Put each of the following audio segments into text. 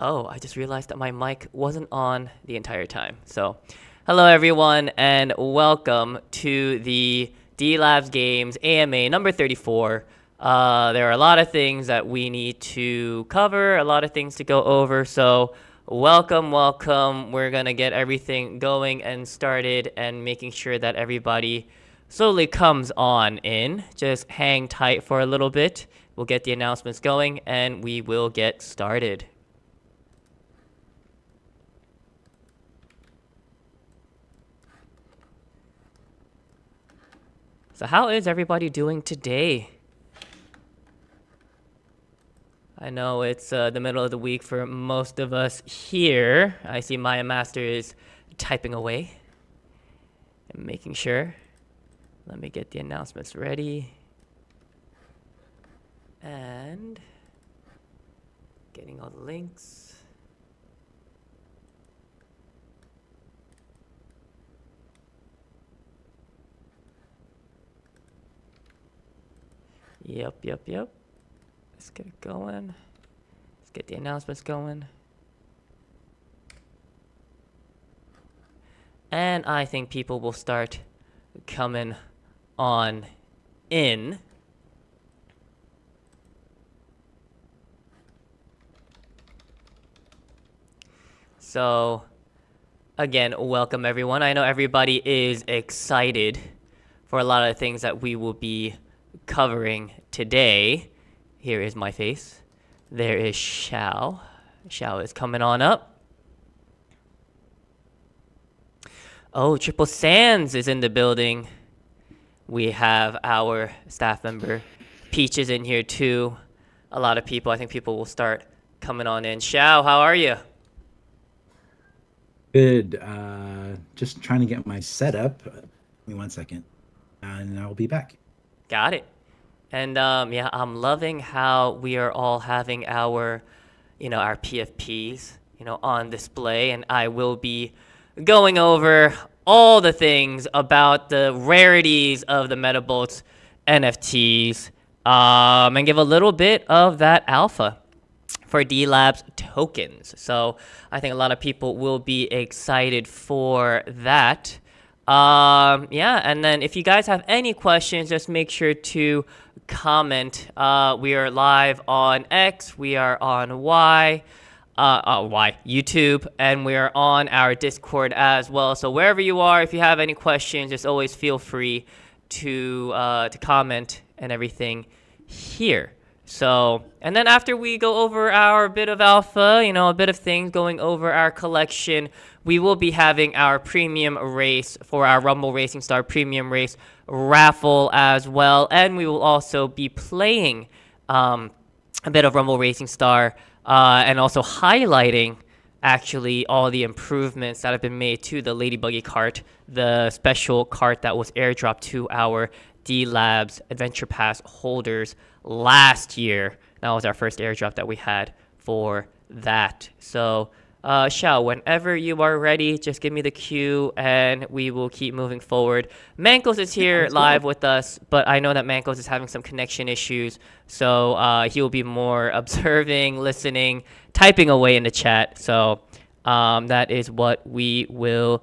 Oh, I just realized that my mic wasn't on the entire time. So, hello everyone and welcome to the Delabs Games AMA number 34. There are a lot of things that we need to cover, a lot of things to go over. So, welcome. We're going to get everything going and started and making sure that everybody slowly comes on in. Just hang tight for a little bit. We'll get the announcements going and we will get started. So how is everybody doing today? I know it's the middle of the week for most of us here. I see Maya Master is typing away and making sure. Let me get the announcements ready. And getting all the links. Yep. Let's get it going. Let's get the announcements going. And I think people will start coming on in. So, again, welcome everyone. I know everybody is excited for a lot of the things that we will be covering today. Here is my face. There is Shao. Shao is coming on up. Oh, Triple Sands is in the building. We have our staff member Peach is in here too. A lot of people. I think people will start coming on in. Shao, how are you? Good. Just trying to get my setup. Give me 1 second, and I'll be back. Got it. And yeah, I'm loving how we are all having our, our PFPs, on display, and I will be going over all the things about the rarities of the Metabolts NFTs, and give a little bit of that alpha for Delabs tokens. So I think a lot of people will be excited for that. Yeah, and then if you guys have any questions, just make sure to comment. We are live on X, we are on YouTube, and we are on our Discord as well. So wherever you are, if you have any questions, just always feel free to comment and everything here. So, and then after we go over our bit of alpha, a bit of things going over our collection, we will be having our premium race for our Rumble Racing Star Premium Race Raffle as well. And we will also be playing a bit of Rumble Racing Star and also highlighting actually all the improvements that have been made to the Ladybuggy cart, the special cart that was airdropped to our Delabs Adventure Pass holders last year. That was our first airdrop that we had for that. So, Shao, whenever you are ready, just give me the cue and we will keep moving forward. Mankos is here live with us, but I know that Mankos is having some connection issues, so he will be more observing, listening, typing away in the chat. So that is what we will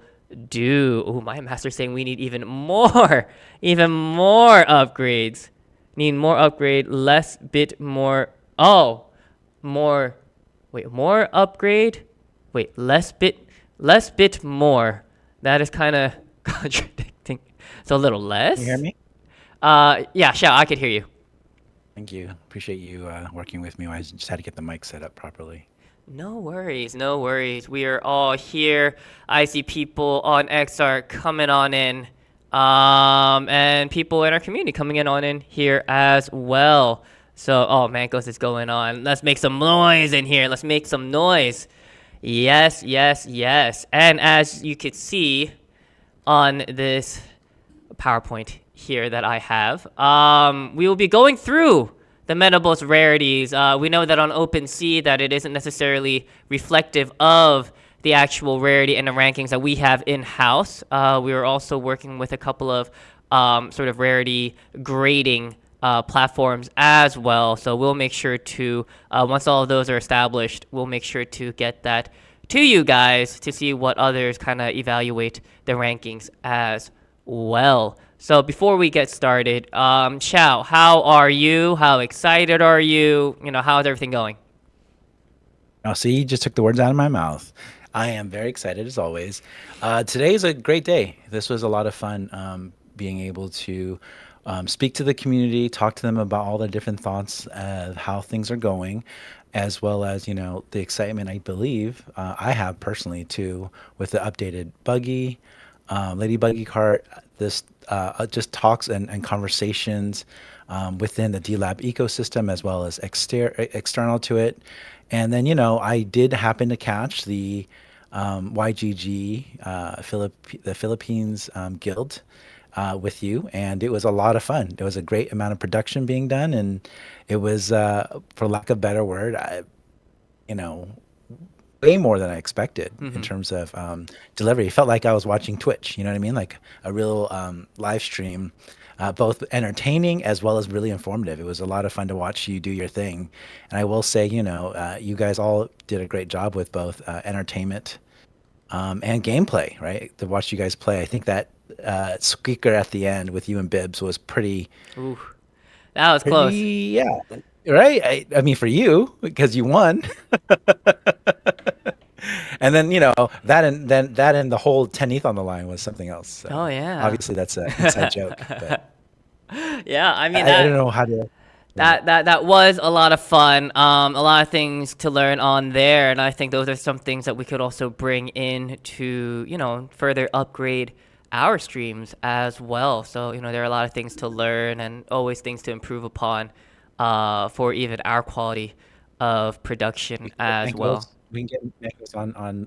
do. Oh, my master saying we need even more upgrades. Need more upgrade, less bit more. Oh, more. Wait, more upgrade. Wait, less bit more. That is kind of contradicting. So a little less. Can you hear me? Yeah, Shao, I could hear you. Thank you. Appreciate you working with me. I just had to get the mic set up properly. No worries. We are all here. I see people on X are coming on in. And people in our community coming in here as well. So, oh, Mankos is going on. Let's make some noise in here. Let's make some noise. Yes. And as you could see on this PowerPoint here that I have, we will be going through the Metabolts rarities. We know that on OpenSea that it isn't necessarily reflective of the actual rarity and the rankings that we have in-house. We are also working with a couple of sort of rarity grading platforms as well. So we'll make sure to, once all of those are established, we'll make sure to get that to you guys to see what others kind of evaluate the rankings as well. So before we get started, Xiao, how are you? How excited are you? How's everything going? Oh, see, you just took the words out of my mouth. I am very excited as always. Today is a great day. This was a lot of fun being able to speak to the community, talk to them about all the different thoughts of how things are going, as well as, the excitement I believe I have personally too with the updated buggy, Lady Buggy cart, this just talks and conversations within the DLab ecosystem as well as external to it. And then, I did happen to catch the YGG, the Philippines Guild with you, and it was a lot of fun. There was a great amount of production being done, and it was, for lack of a better word, you know, way more than I expected in terms of delivery. It felt like I was watching Twitch, you know what I mean? Like a real live stream, both entertaining as well as really informative. It was a lot of fun to watch you do your thing. And I will say, you guys all did a great job with both entertainment and gameplay, right? To watch you guys play. I think that squeaker at the end with you and Bibbs was pretty, Ooh, that was pretty, close. yeah, right? I mean, for you, because you won. And then that and the whole 10 ETH on the line was something else. So Oh yeah. obviously that's an inside joke, but Yeah, I mean I don't know how to. Yeah. that was a lot of fun. A lot of things to learn on there, and I think those are some things that we could also bring in to further upgrade our streams as well. So there are a lot of things to learn and always things to improve upon for even our quality of production as well. We can get Mangoes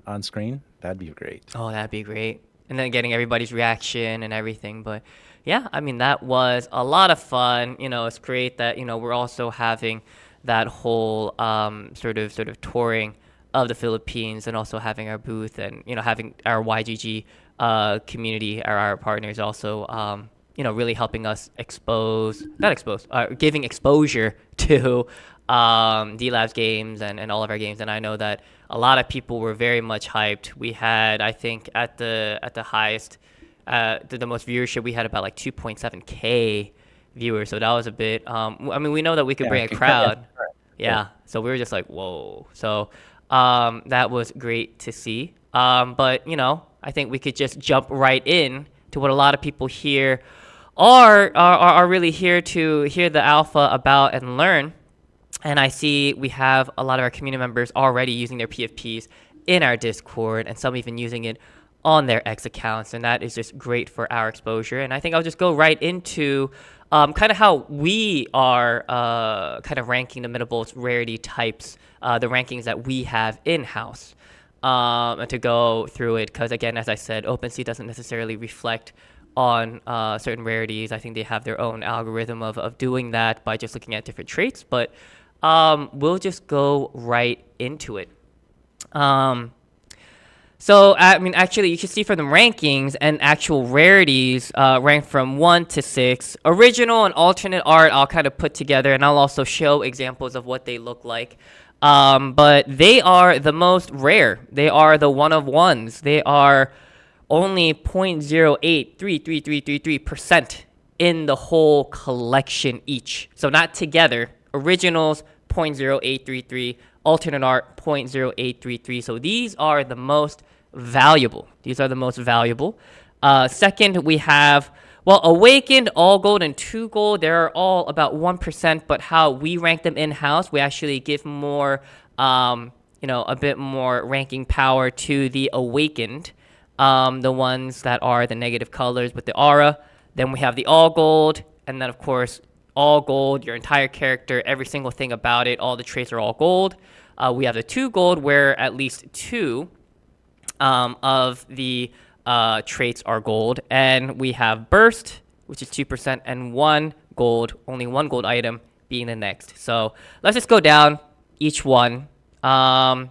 on screen. That'd be great. Oh, that'd be great. And then getting everybody's reaction and everything. But yeah, I mean, that was a lot of fun. It's great that, we're also having that whole sort of touring of the Philippines and also having our booth and, having our YGG community, our partners also, really helping us giving exposure to Delabs games and all of our games. And I know that a lot of people were very much hyped. We had, I think, at the highest, the most viewership, we had about like 2.7K viewers. So that was a bit. I mean, we know that we could bring a crowd. Yeah. So we were just like, whoa. So that was great to see. But I think we could just jump right in to what a lot of people here are really here to hear the alpha about and learn. And I see we have a lot of our community members already using their PFPs in our Discord, and some even using it on their X accounts, and that is just great for our exposure. And I think I'll just go right into kind of how we are kind of ranking the Metabolts rarity types, the rankings that we have in-house, and to go through it, because again, as I said, OpenSea doesn't necessarily reflect on certain rarities. I think they have their own algorithm of doing that by just looking at different traits, but we'll just go right into it. So, I mean, actually, you can see from the rankings and actual rarities ranked from 1 to 6. Original and alternate art I'll kind of put together, and I'll also show examples of what they look like. But they are the most rare. They are the one of ones. They are only 0.083333% in the whole collection each. So not together. Originals 0.0833, alternate art 0.0833. So these are the most valuable. Second, we have Awakened, all gold, and 2 gold. They're all about 1%, but how we rank them in-house, we actually give more, a bit more ranking power to the Awakened, the ones that are the negative colors with the aura. Then we have the all gold, and then, of course, all gold, your entire character, every single thing about it, all the traits are all gold. We have the 2 gold, where at least 2 of the traits are gold. And we have burst, which is 2%, and 1 gold, only 1 gold item being the next. So let's just go down each one. I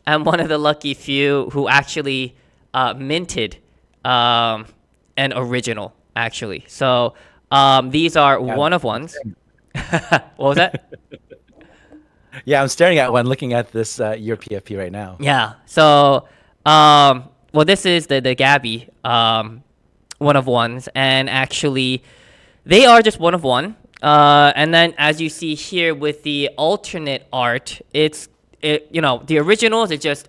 am one of the lucky few who actually minted an original, actually. So These are Yeah, one of I'm ones. staring, What was that? yeah, I'm staring at one, looking at this your PFP right now. Yeah. So, well, this is the Gabby one of ones, and actually, they are just one of one. And then, as you see here with the alternate art, the originals is just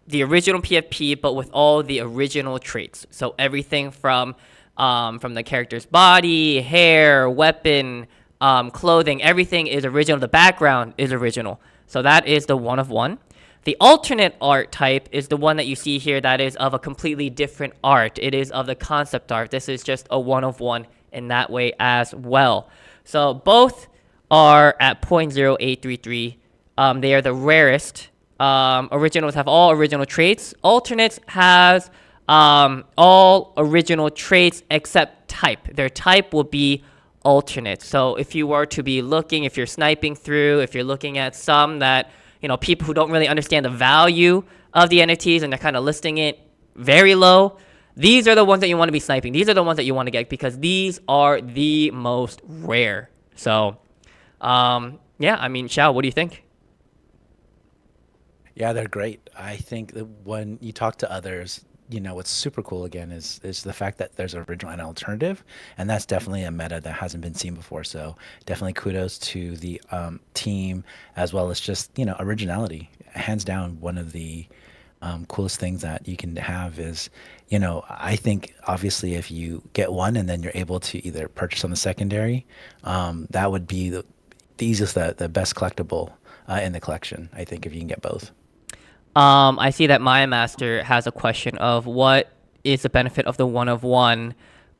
the original PFP, but with all the original traits. So everything from the character's body, hair, weapon, clothing, everything is original. The background is original. So that is the one of one. The alternate art type is the one that you see here that is of a completely different art. It is of the concept art. This is just a one of one in that way as well. So both are at 0.0833. They are the rarest. Originals have all original traits. Alternates has all original traits except type. Their type will be alternate. So if you were to be looking, if you're sniping through, if you're looking at some that, people who don't really understand the value of the NFTs and they're kind of listing it very low, these are the ones that you want to be sniping. These are the ones that you want to get because these are the most rare. So, yeah, I mean, Xiao, what do you think? Yeah, they're great. I think that when you talk to others, what's super cool again is the fact that there's original and alternative, and that's definitely a meta that hasn't been seen before. So definitely kudos to the team as well as just originality. Hands down, one of the coolest things that you can have is, I think obviously if you get one and then you're able to either purchase on the secondary, that would be the easiest, the best collectible in the collection. I think if you can get both. I see that Maya Master has a question of what is the benefit of the one of one.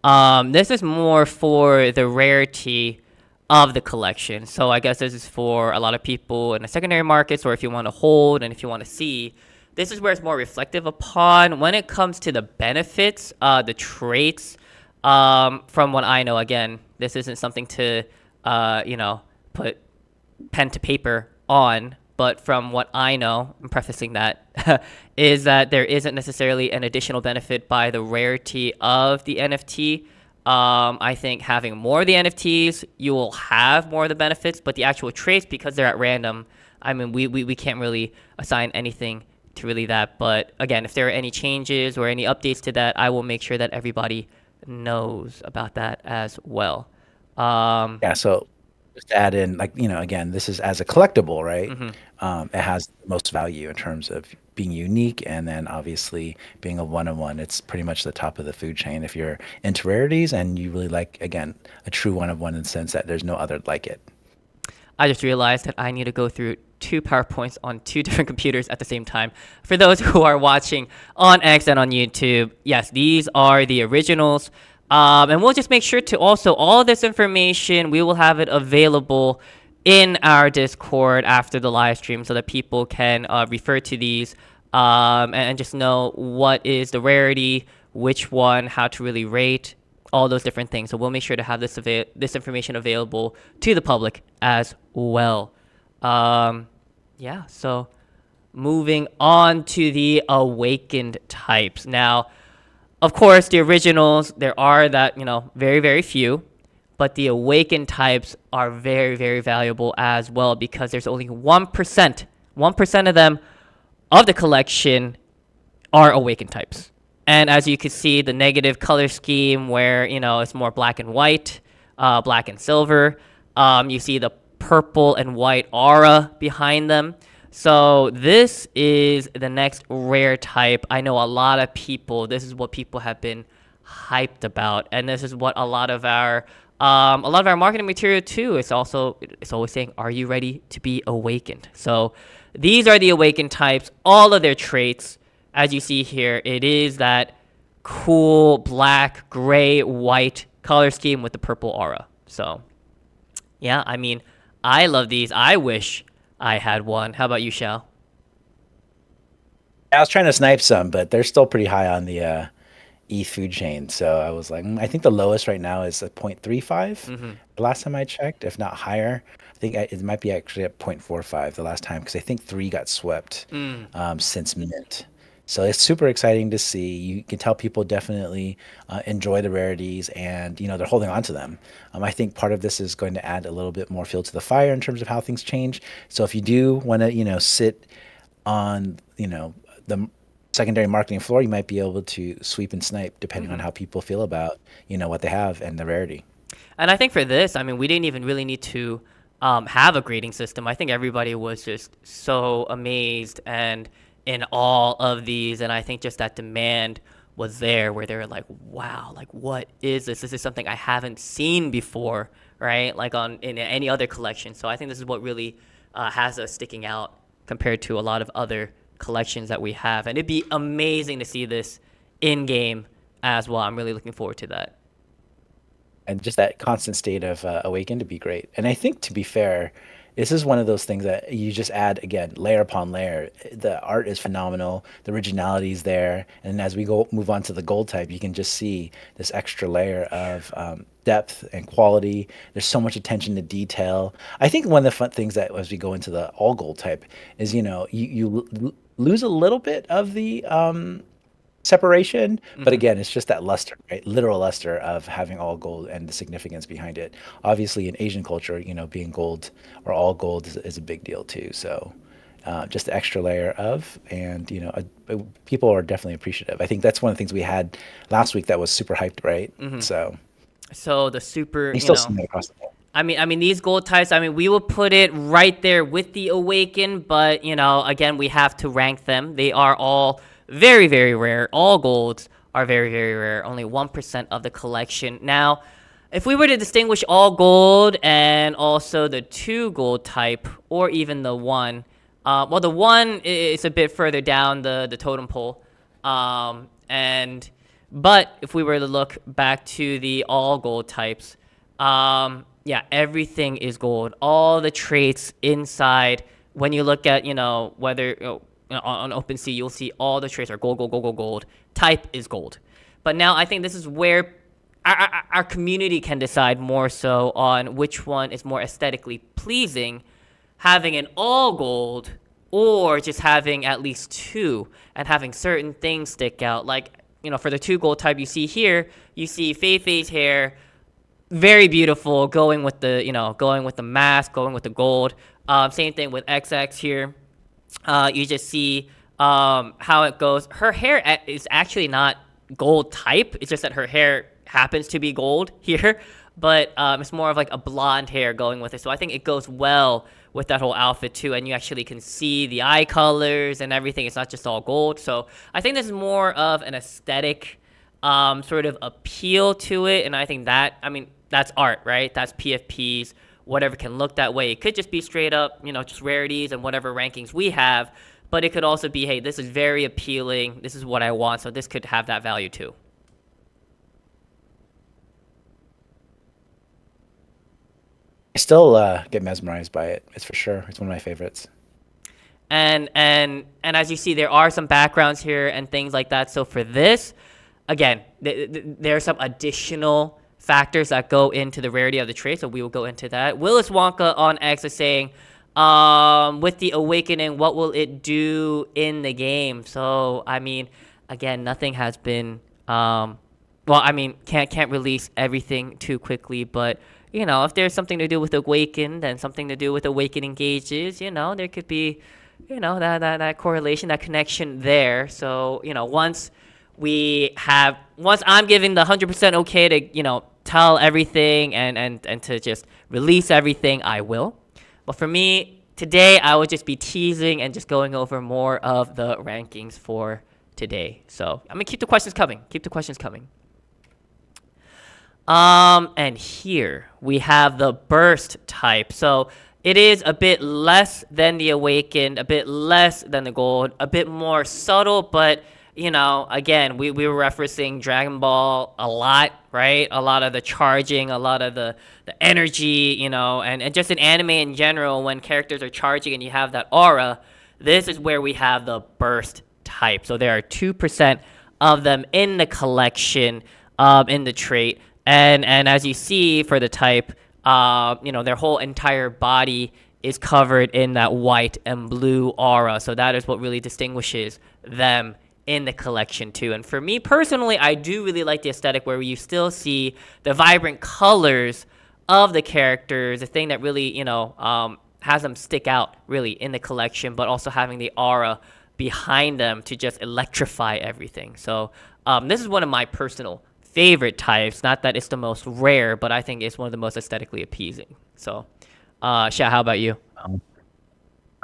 This is more for the rarity of the collection. So I guess this is for a lot of people in the secondary markets, or if you want to hold and if you want to see. This is where it's more reflective upon. When it comes to the benefits, the traits, from what I know, again, this isn't something to, put pen to paper on, but from what I know, I'm prefacing that, is that there isn't necessarily an additional benefit by the rarity of the NFT. I think having more of the NFTs, you will have more of the benefits, but the actual traits, because they're at random, I mean, we can't really assign anything to really that. But again, if there are any changes or any updates to that, I will make sure that everybody knows about that as well. Um, Yeah, so just to add in, like, again, this is as a collectible, right? mhm. It has the most value in terms of being unique, and then obviously being a one-of-one. It's pretty much the top of the food chain if you're into rarities and you really like, again, a true one-of-one in the sense that there's no other like it. I just realized that I need to go through two PowerPoints on two different computers at the same time. For those who are watching on X and on YouTube, yes, these are the originals. And we'll just make sure to also, all this information, we will have it available in our Discord after the live stream so that people can refer to these and just know what is the rarity, which one, how to really rate, all those different things. So we'll make sure to have this information available to the public as well. Yeah, so moving on to the awakened types. Now, of course, the originals, there are that, very, very few, but the awakened types are very, very valuable as well because there's only 1% of them of the collection are awakened types. And as you can see, the negative color scheme where, it's more black and white, black and silver. You see the purple and white aura behind them. So this is the next rare type. I know a lot of people, this is what people have been hyped about. And this is what a lot of our marketing material too, it's always saying, are you ready to be awakened? So these are the awakened types, all of their traits. As you see here, it is that cool black, gray, white color scheme with the purple aura. So yeah, I mean, I love these. I wish I had one. How about you, Shao? I was trying to snipe some, but they're still pretty high on the ETH food chain. So I was like, I think the lowest right now is at 0.35. Mm-hmm. The last time I checked, if not higher. I think it might be actually at 0.45 the last time because I think three got swept since mint. So it's super exciting to see. You can tell people definitely enjoy the rarities, and they're holding on to them. I think part of this is going to add a little bit more fuel to the fire in terms of how things change. So if you do want to, sit on, the secondary marketing floor, you might be able to sweep and snipe depending on how people feel about, what they have and the rarity. And I think for this, I mean, we didn't even really need to have a grading system. I think everybody was just so amazed and in all of these. And I think just that demand was there where they were like, wow, like, what is this? This is something I haven't seen before, right? Like in any other collection. So I think this is what really has us sticking out compared to a lot of other collections that we have. And it'd be amazing to see this in game as well. I'm really looking forward to that. And just that constant state of awaken to be great. And I think, to be fair, this is one of those things that you just add again, layer upon layer. The art is phenomenal, the originality is there, and as we go move on to the gold type, you can just see this extra layer of depth and quality. There's so much attention to detail. I think one of the fun things that as we go into the all gold type is you lose a little bit of the separation, but again, it's just that luster, right? Literal luster of having all gold and the significance behind it. Obviously, in Asian culture, being gold or all gold is a big deal too. So, just the extra layer of, and people are definitely appreciative. I think that's one of the things we had last week that was super hyped, right? So the super, You still see that across the board. I mean, these gold types. I mean, we will put it right there with the Awaken, but again, we have to rank them. They are all very, very rare. All golds are very, very rare. Only 1% of the collection. Now, if we were to distinguish all gold and also the 2 gold type, or even the 1, well, the 1 is a bit further down the totem pole. But if we were to look back to the all gold types, yeah, everything is gold. All the traits inside, when you look at, whether on OpenSea, you'll see all the traits are gold, gold, gold, gold, gold. Type is gold. But now I think this is where our community can decide more so on which one is more aesthetically pleasing, having an all gold or just having at least 2 and having certain things stick out. Like, for the 2 gold type you see here, you see Fei-Fei's hair, very beautiful, going with the mask, going with the gold. Same thing with XX here. You just see how it goes. Her hair is actually not gold type. It's just that her hair happens to be gold here, but it's more of like a blonde hair going with it. So I think it goes well with that whole outfit too, and you actually can see the eye colors and everything. It's not just all gold. So I think this is more of an aesthetic sort of appeal to it, and I think that's art, right? That's PFPs. Whatever can look that way. It could just be straight up, just rarities and whatever rankings we have, but it could also be, hey, this is very appealing. This is what I want. So this could have that value too. I still get mesmerized by it. It's for sure. It's one of my favorites. And as you see, there are some backgrounds here and things like that. So for this, again, there are some additional factors that go into the rarity of the trait, so we will go into that. Willis Wonka on X is saying, with the Awakening, what will it do in the game? So, I mean, again, nothing has been, can't release everything too quickly, but, if there's something to do with Awakened and something to do with Awakening gauges, there could be, that correlation, that connection there. So, once I'm giving the 100% okay to, tell everything and to just release everything, I will. But for me, today, I will just be teasing and just going over more of the rankings for today. So I'm going to keep the questions coming. And here we have the burst type. So it is a bit less than the Awakened, a bit less than the Gold, a bit more subtle, but again, we were referencing Dragon Ball a lot, right? A lot of the charging, a lot of the energy, and just in anime in general, when characters are charging and you have that aura, this is where we have the burst type. So there are 2% of them in the collection, in the trait. And as you see for the type, their whole entire body is covered in that white and blue aura. So that is what really distinguishes them in the collection too. And for me personally, I do really like the aesthetic where you still see the vibrant colors of the characters, the thing that really, has them stick out really in the collection, but also having the aura behind them to just electrify everything. So this is one of my personal favorite types. Not that it's the most rare, but I think it's one of the most aesthetically appeasing. So, Sha, how about you?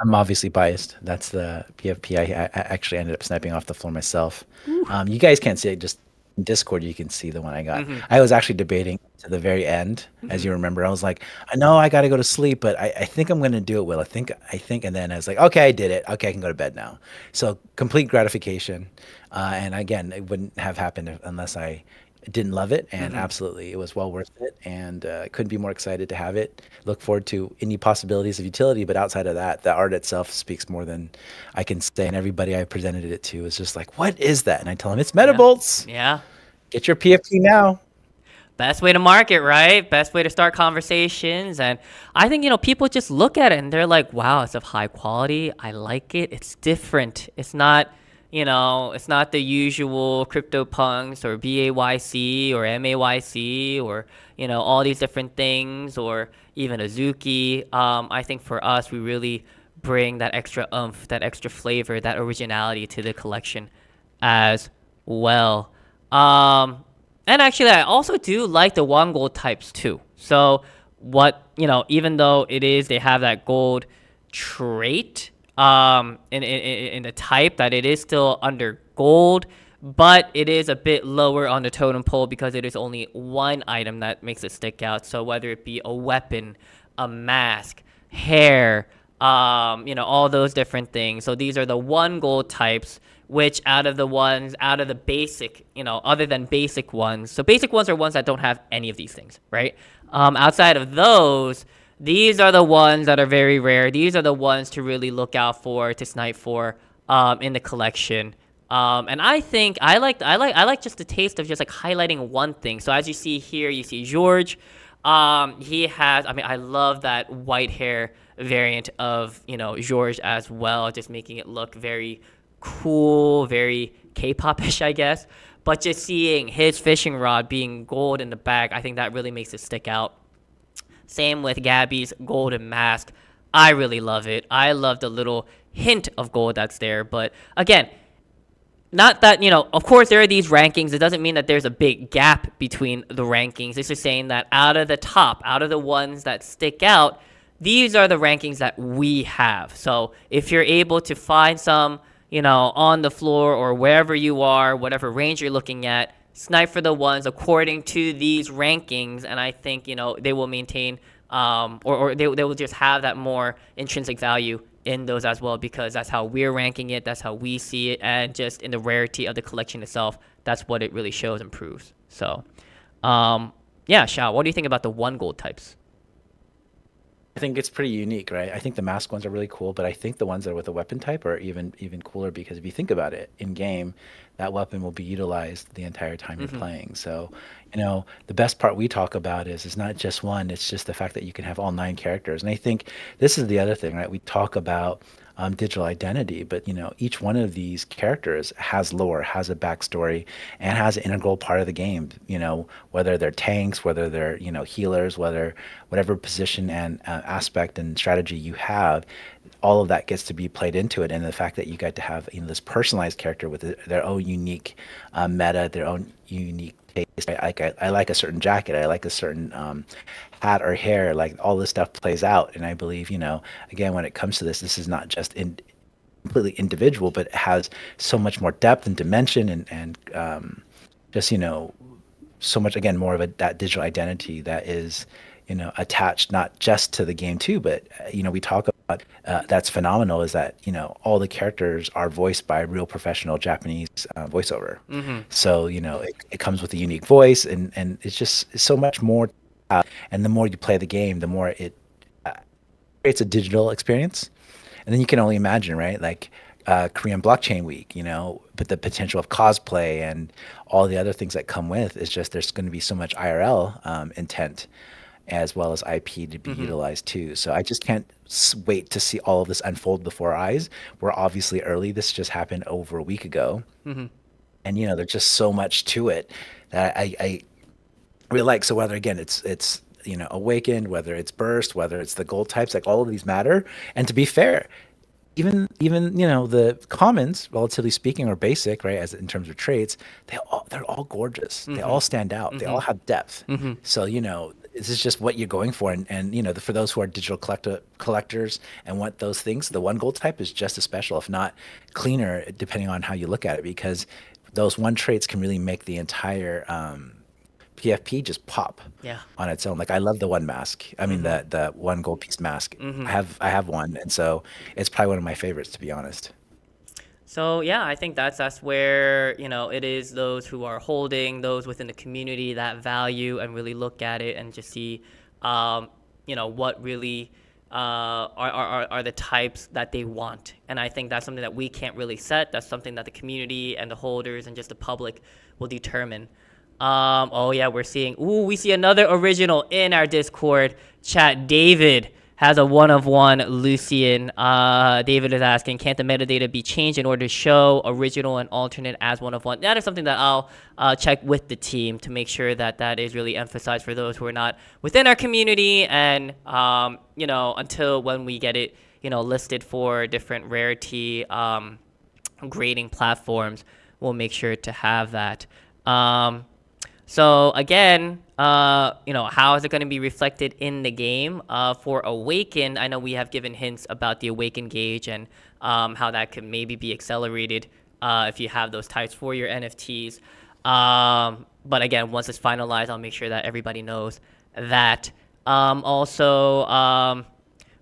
I'm obviously biased. That's the PFP. I actually ended up sniping off the floor myself. You guys can't see it. Just in Discord, you can see the one I got. I was actually debating to the very end, as you remember. I was like, I know I got to go to sleep, but I think I'm going to do it. Will I think, and then I was like, okay, I did it. Okay, I can go to bed now. So complete gratification. And again, it wouldn't have happened unless I didn't love it, and absolutely it was well worth it, and couldn't be more excited to have it. Look forward to any possibilities of utility, but outside of that, the art itself speaks more than I can say, and everybody I presented it to is just like, what is that? And I tell them it's Yeah. Metabolts. Yeah. Get your PFP now. Best way to market, right? Best way to start conversations. And I think, people just look at it and they're like, wow, it's of high quality. I like it. It's different. It's not, it's not the usual CryptoPunks or BAYC or MAYC or, all these different things, or even Azuki. I think for us, we really bring that extra oomph, that extra flavor, that originality to the collection as well. And actually, I also do like the one gold types too. So even though they have that gold trait in the type, that it is still under gold, but it is a bit lower on the totem pole because it is only one item that makes it stick out. So whether it be a weapon, a mask, hair, all those different things. So these are the one gold types, which out of the basic, other than basic ones. So basic ones are ones that don't have any of these things, right? Outside of those, these are the ones that are very rare. These are the ones to really look out for, to snipe for, in the collection. And I think I like just the taste of just like highlighting one thing. So as you see here, you see George. He has, I love that white hair variant of, George as well, just making it look very cool, very K-pop-ish, I guess. But just seeing his fishing rod being gold in the back, I think that really makes it stick out. Same with Gabby's golden mask. I really love it. I love the little hint of gold that's there. But again, not that, of course there are these rankings. It doesn't mean that there's a big gap between the rankings. It's just saying that out of the ones that stick out, these are the rankings that we have. So if you're able to find some, on the floor or wherever you are, whatever range you're looking at, snipe for the ones according to these rankings. And I think, they will maintain, or they will just have that more intrinsic value in those as well, because that's how we're ranking it. That's how we see it. And just in the rarity of the collection itself, that's what it really shows and proves. So, yeah, Shao, what do you think about the one gold types? I think it's pretty unique, right? I think the mask ones are really cool, but I think the ones that are with a weapon type are even cooler, because if you think about it, in game, that weapon will be utilized the entire time you're playing. So, the best part we talk about is not just one; it's just the fact that you can have all 9 characters. And I think this is the other thing, right? We talk about digital identity, but each one of these characters has lore, has a backstory, and has an integral part of the game. Whether they're tanks, whether they're healers, whatever position and aspect and strategy you have, all of that gets to be played into it. And the fact that you get to have this personalized character with their own unique meta, their own unique taste. I like a certain jacket. I like a certain hat or hair. Like all this stuff plays out. And I believe, again, when it comes to this is not just completely individual, but it has so much more depth and dimension, and just so much, again, more of that digital identity that is attached not just to the game too, but we talk about that's phenomenal, is that all the characters are voiced by real professional Japanese voiceover. So it comes with a unique voice, and it's just so much more. And the more you play the game, the more it creates a digital experience. And then you can only imagine, right? Like Korean Blockchain Week, but the potential of cosplay and all the other things that come with is just there's going to be so much IRL intent. as well as IP to be utilized too. So I just can't wait to see all of this unfold before our eyes. We're obviously early. This just happened over a week ago. And there's just so much to it that I really like. So whether again it's awakened, whether it's burst, whether it's the gold types, like all of these matter. And to be fair, even the commons, relatively speaking, are basic, right? As in terms of traits, they're all gorgeous. They all stand out. They all have depth. So this is just what you're going for, and for those who are digital collectors and want those things, the one gold type is just as special, if not cleaner, depending on how you look at it, because those one traits can really make the entire PFP just pop on its own. Like I love the one mask. I mean the one gold piece mask. I have one, and so it's probably one of my favorites, to be honest. So yeah, I think that's where it is those who are holding, those within the community that value and really look at it and just see, what really are the types that they want. And I think that's something that we can't really set. That's something that the community and the holders and just the public will determine. Oh yeah, we see another original in our Discord chat. David has a 1-of-1 Lucian. David is asking, can't the metadata be changed in order to show original and alternate as 1-of-1? That is something that I'll check with the team to make sure that is really emphasized for those who are not within our community, and until when we get it listed for different rarity grading platforms, we'll make sure to have that. So again, how is it going to be reflected in the game? For Awakened, I know we have given hints about the Awakened gauge and how that could maybe be accelerated if you have those types for your NFTs. But again, once it's finalized, I'll make sure that everybody knows that. Also,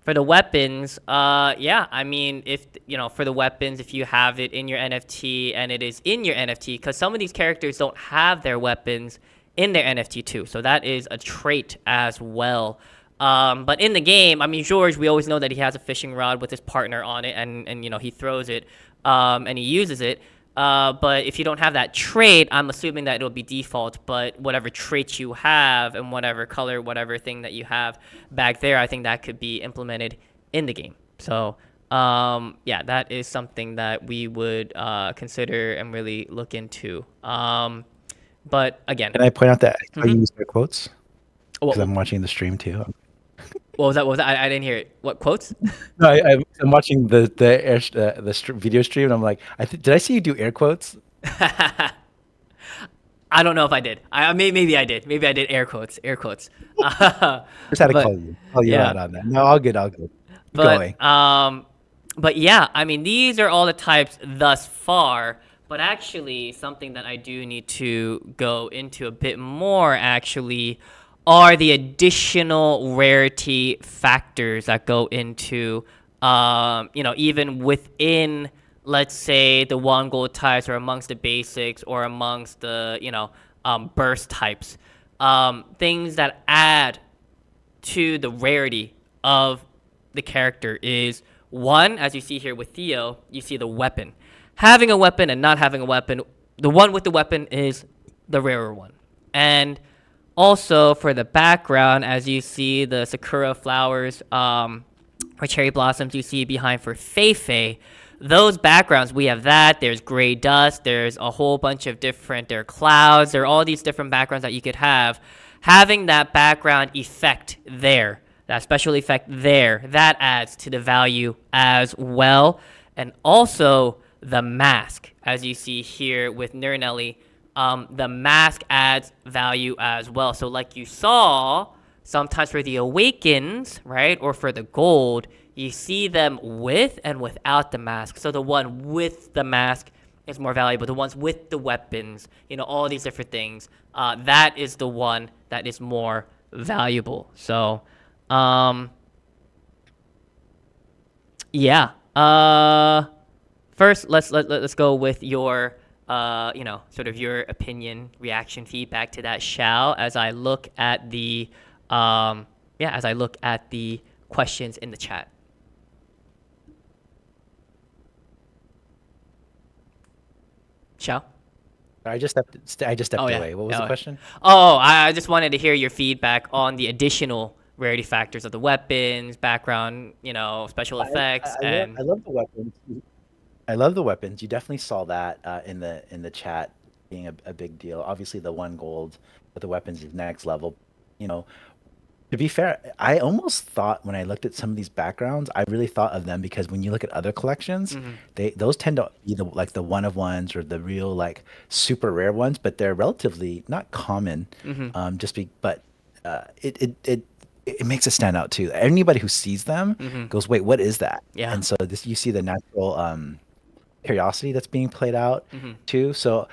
for the weapons, I mean, if for the weapons, if you have it in your NFT and it is in your NFT, because some of these characters don't have their weapons in their NFT too, so that is a trait as well. But in the game, I mean, George, we always know that he has a fishing rod with his partner on it, and he throws it, and he uses it. But if you don't have that trait, I'm assuming that it'll be default, but whatever trait you have and whatever color, whatever thing that you have back there, I think that could be implemented in the game. So, that is something that we would consider and really look into. But again... Can I point out that I use their quotes? Because I'm watching the stream too. What was that? I didn't hear it. What quotes? No, I'm watching the video stream, and I'm like, did I see you do air quotes? I don't know if I did. Maybe I did. Maybe I did air quotes. Just had to call you out on that. No, all good. Going. But yeah, I mean, these are all the types thus far. But actually, something that I do need to go into a bit more actually are the additional rarity factors that go into, even within, let's say, the one gold types or amongst the basics or amongst the, burst types. Things that add to the rarity of the character is, one, as you see here with Theo, you see the weapon. Having a weapon and not having a weapon, the one with the weapon is the rarer one. And also, for the background, as you see the sakura flowers or cherry blossoms you see behind for Feifei, those backgrounds, we have that. There's gray dust. There's a whole bunch of there are clouds. There are all these different backgrounds that you could have. Having that background effect there, that special effect there, that adds to the value as well. And also, the mask, as you see here with Nernelli, the mask adds value as well. So like you saw, sometimes for the Awakens, right, or for the gold, you see them with and without the mask. So the one with the mask is more valuable. The ones with the weapons, all these different things, that is the one that is more valuable. So, first, let's go with your sort of your opinion, reaction, feedback to that, Shao, as I look at the questions in the chat. Shao? I just Oh stepped yeah. away. What was the Oh, question? oh, I just wanted to hear your feedback on the additional rarity factors of the weapons, background, special effects, and I love the weapons. I love the weapons. You definitely saw that in the chat being a big deal. Obviously, the 1 gold with the weapons is next level. You know, to be fair, I almost thought when I looked at some of these backgrounds, I really thought of them because when you look at other collections, hmm those tend to be the one of ones or the real like super rare ones, but they're relatively not common. hmm But it makes it stand out too. Anybody who sees them hmm goes, "Wait, what is that?" yeah. And so this you see the natural curiosity that's being played out hmm too. So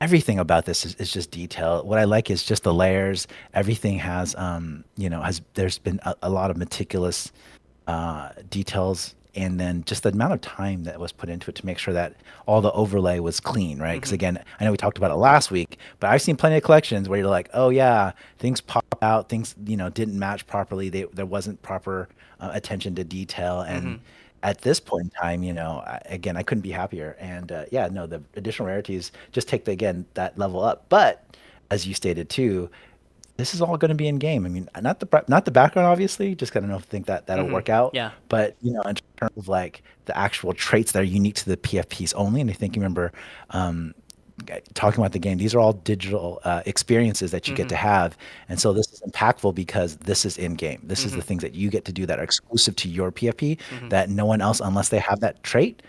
everything about this is just detail. What I like is just the layers. Everything has, there's been a lot of meticulous details, and then just the amount of time that was put into it to make sure that all the overlay was clean, right? Because hmm again, I know we talked about it last week, but I've seen plenty of collections where you're like, oh yeah, things pop out, things didn't match properly. There wasn't proper attention to detail, hmm and at this point in time, again, I couldn't be happier. And yeah, no, the additional rarities just take again that level up. But as you stated too, this is all going to be in game. I mean, not the background, obviously. Just gotta know think that that'll hmm work out. yeah. But in terms of like the actual traits that are unique to the PFPs only, and I think you remember um, talking about the game. These are all digital experiences that you get hmm to have, and so this is impactful because this is in game. This is the hmm things that you get to do that are exclusive to your PFP hmm that no one else, unless they have that trait,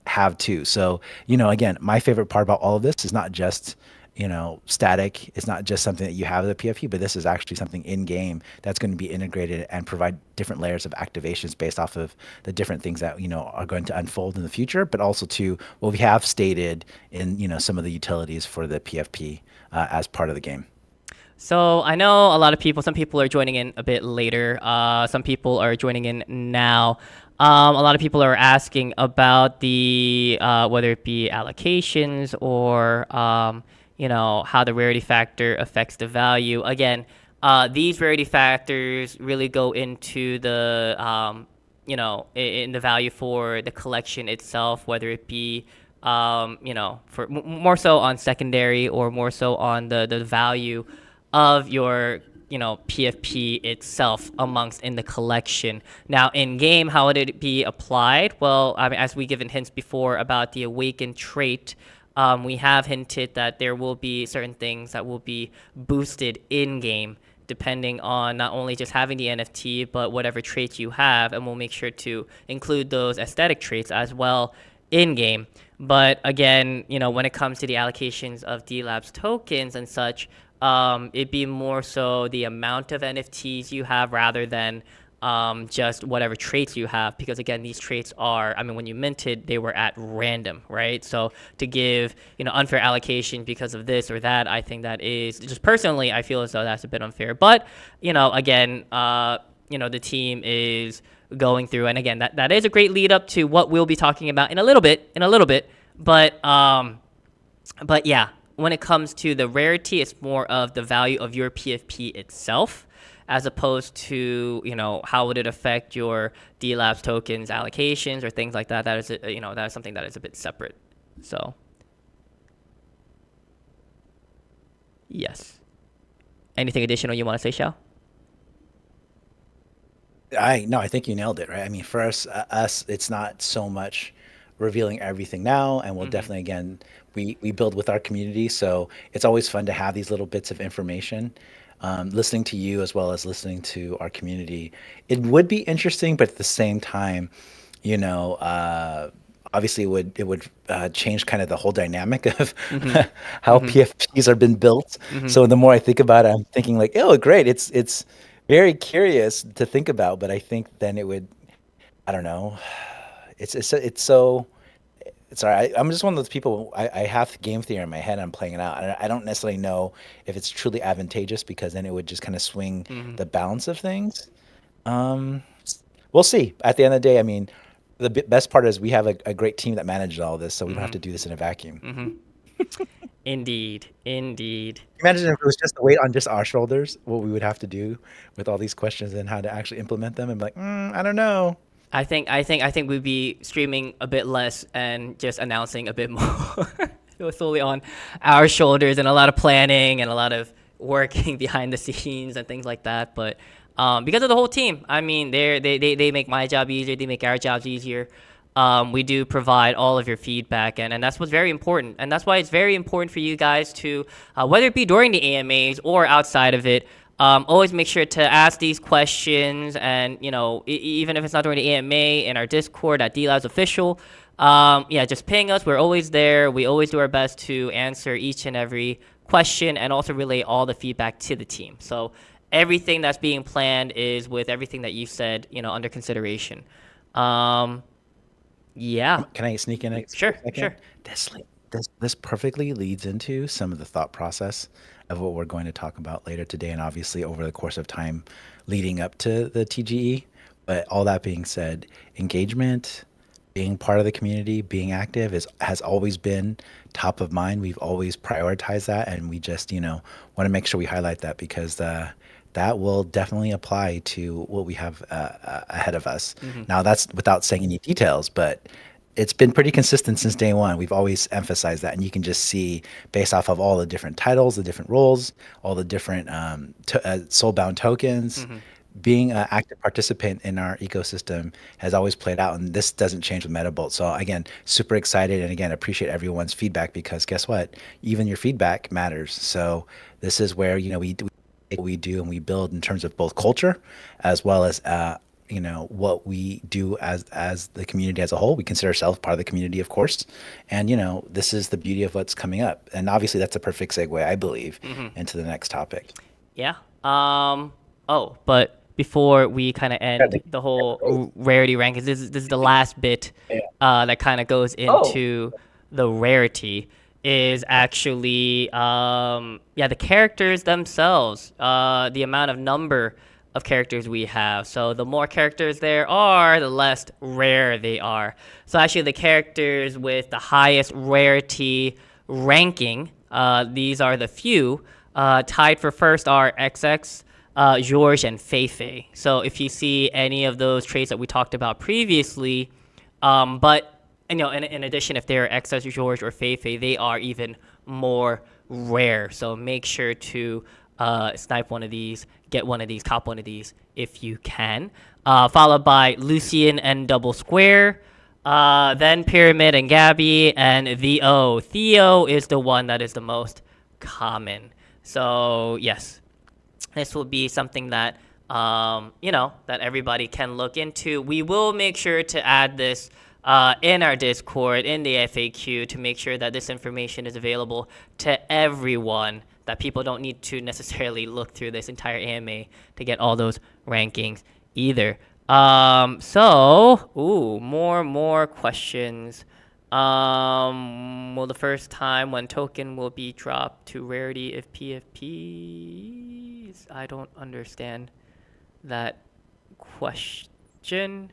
have too. So, again, my favorite part about all of this is not just, static. It's not just something that you have as a PFP, but this is actually something in game that's going to be integrated and provide different layers of activations based off of the different things that, are going to unfold in the future, but also to what we have stated in, some of the utilities for the PFP as part of the game. So I know a lot of people. Some people are joining in a bit later. Some people are joining in now. A lot of people are asking about the whether it be allocations or how the rarity factor affects the value. Again, these rarity factors really go into the in the value for the collection itself, whether it be for more so on secondary or more so on the value of your PFP itself amongst in the collection. Now in game, how would it be applied? Well, I mean, as we given hints before about the awakened trait, we have hinted that there will be certain things that will be boosted in game depending on not only just having the NFT but whatever traits you have, and we'll make sure to include those aesthetic traits as well in game. But again, when it comes to the allocations of Delabs tokens and such, it'd be more so the amount of NFTs you have rather than just whatever traits you have. Because again, these traits are, I mean, when you minted, they were at random, right? So to give, unfair allocation because of this or that, I think that is just personally, I feel as though that's a bit unfair. But, again, the team is going through, and again, that is a great lead up to what we'll be talking about in a little bit. But yeah, when it comes to the rarity, it's more of the value of your PFP itself, as opposed to how would it affect your DLabs tokens allocations or things like that. That is that is something that is a bit separate. So yes. Anything additional you want to say, Shao? I no, I think you nailed it, right? I mean, for us, it's not so much revealing everything now, and we'll Mm-hmm. definitely again we build with our community, so it's always fun to have these little bits of information. Listening to you as well as listening to our community, it would be interesting, but at the same time, you know, uh, obviously it would change kind of the whole dynamic of Mm-hmm. how Mm-hmm. PFPs are been built. Mm-hmm. So the more I think about it, I'm thinking like, oh, great, it's very curious to think about, but I think then it would, I don't know, it's so. Sorry, I'm just one of those people. I have game theory in my head. I'm playing it out. I don't necessarily know if it's truly advantageous because then it would just kind of swing Mm-hmm. the balance of things. Um, we'll see. At the end of the day, I mean, the best part is we have a great team that manages all this, so we don't have Mm-hmm. to do this in a vacuum. Mm-hmm. Indeed. Indeed. Imagine if it was just the weight on just our shoulders, what we would have to do with all these questions and how to actually implement them. And be like, I don't know. I think we'd be streaming a bit less and just announcing a bit more. It was solely on our shoulders, and a lot of planning and a lot of working behind the scenes and things like that. But because of the whole team, I mean, they make my job easier. They make our jobs easier. We do provide all of your feedback, and that's what's very important. And that's why it's very important for you guys to, whether it be during the AMAs or outside of it, always make sure to ask these questions. And, you know, even if it's not during the AMA, in our Discord at Delabs Official, yeah, just ping us. We're always there. We always do our best to answer each and every question and also relay all the feedback to the team. So everything that's being planned is with everything that you said, you know, under consideration. Yeah. Can I sneak in a Sure, second? sure. This perfectly leads into some of the thought process of what we're going to talk about later today, and obviously over the course of time leading up to the TGE. But all that being said, engagement, being part of the community, being active has always been top of mind. We've always prioritized that, and we just, you know, want to make sure we highlight that because that will definitely apply to what we have ahead of us. Now, that's without saying any details, but it's been pretty consistent since day one. We've always emphasized that, and you can just see based off of all the different titles, the different roles, all the different soulbound tokens. Being an active participant in our ecosystem has always played out, and this doesn't change with Metabolts. So again, super excited, and again, appreciate everyone's feedback because guess what? Even your feedback matters. So this is where, you know, we do and we build in terms of both culture as well as you know, what we do as the community as a whole. We consider ourselves part of the community, of course, and you know, this is the beauty of what's coming up, and obviously that's a perfect segue, I believe, into the next topic. Yeah. Oh, but before we kind of end the whole rarity rankings, this is the last bit that kind of goes into the rarity is actually the characters themselves, the amount of number of characters we have. So the more characters there are, the less rare they are. So actually the characters with the highest rarity ranking, these are the few, tied for first are XX, George, and Feifei. So if you see any of those traits that we talked about previously, but you know, in addition, if they're XX, George, or Feifei, they are even more rare. So make sure to snipe one of these, get one of these, cop one of these if you can. Followed by Lucian and Double Square, then Pyramid and Gabby, and Theo. Theo is the one that is the most common. So yes, this will be something that you know, that everybody can look into. We will make sure to add this in our Discord, in the FAQ, to make sure that this information is available to everyone, that people don't need to necessarily look through this entire AMA to get all those rankings either. More questions. Well, the first time when token will be dropped to rarity if PFPs? I don't understand that question.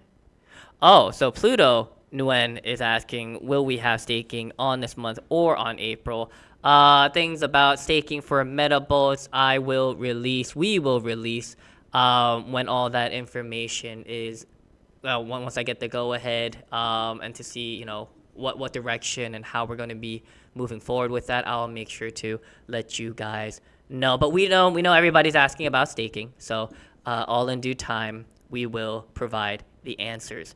Oh, so Pluto Nguyen is asking, will we have staking on this month or on April? Things about staking for Metabolts, we will release when all that information is, once I get the go ahead, and to see, you know, what direction and how we're going to be moving forward with that. I'll make sure to let you guys know. But we know everybody's asking about staking, so all in due time we will provide the answers.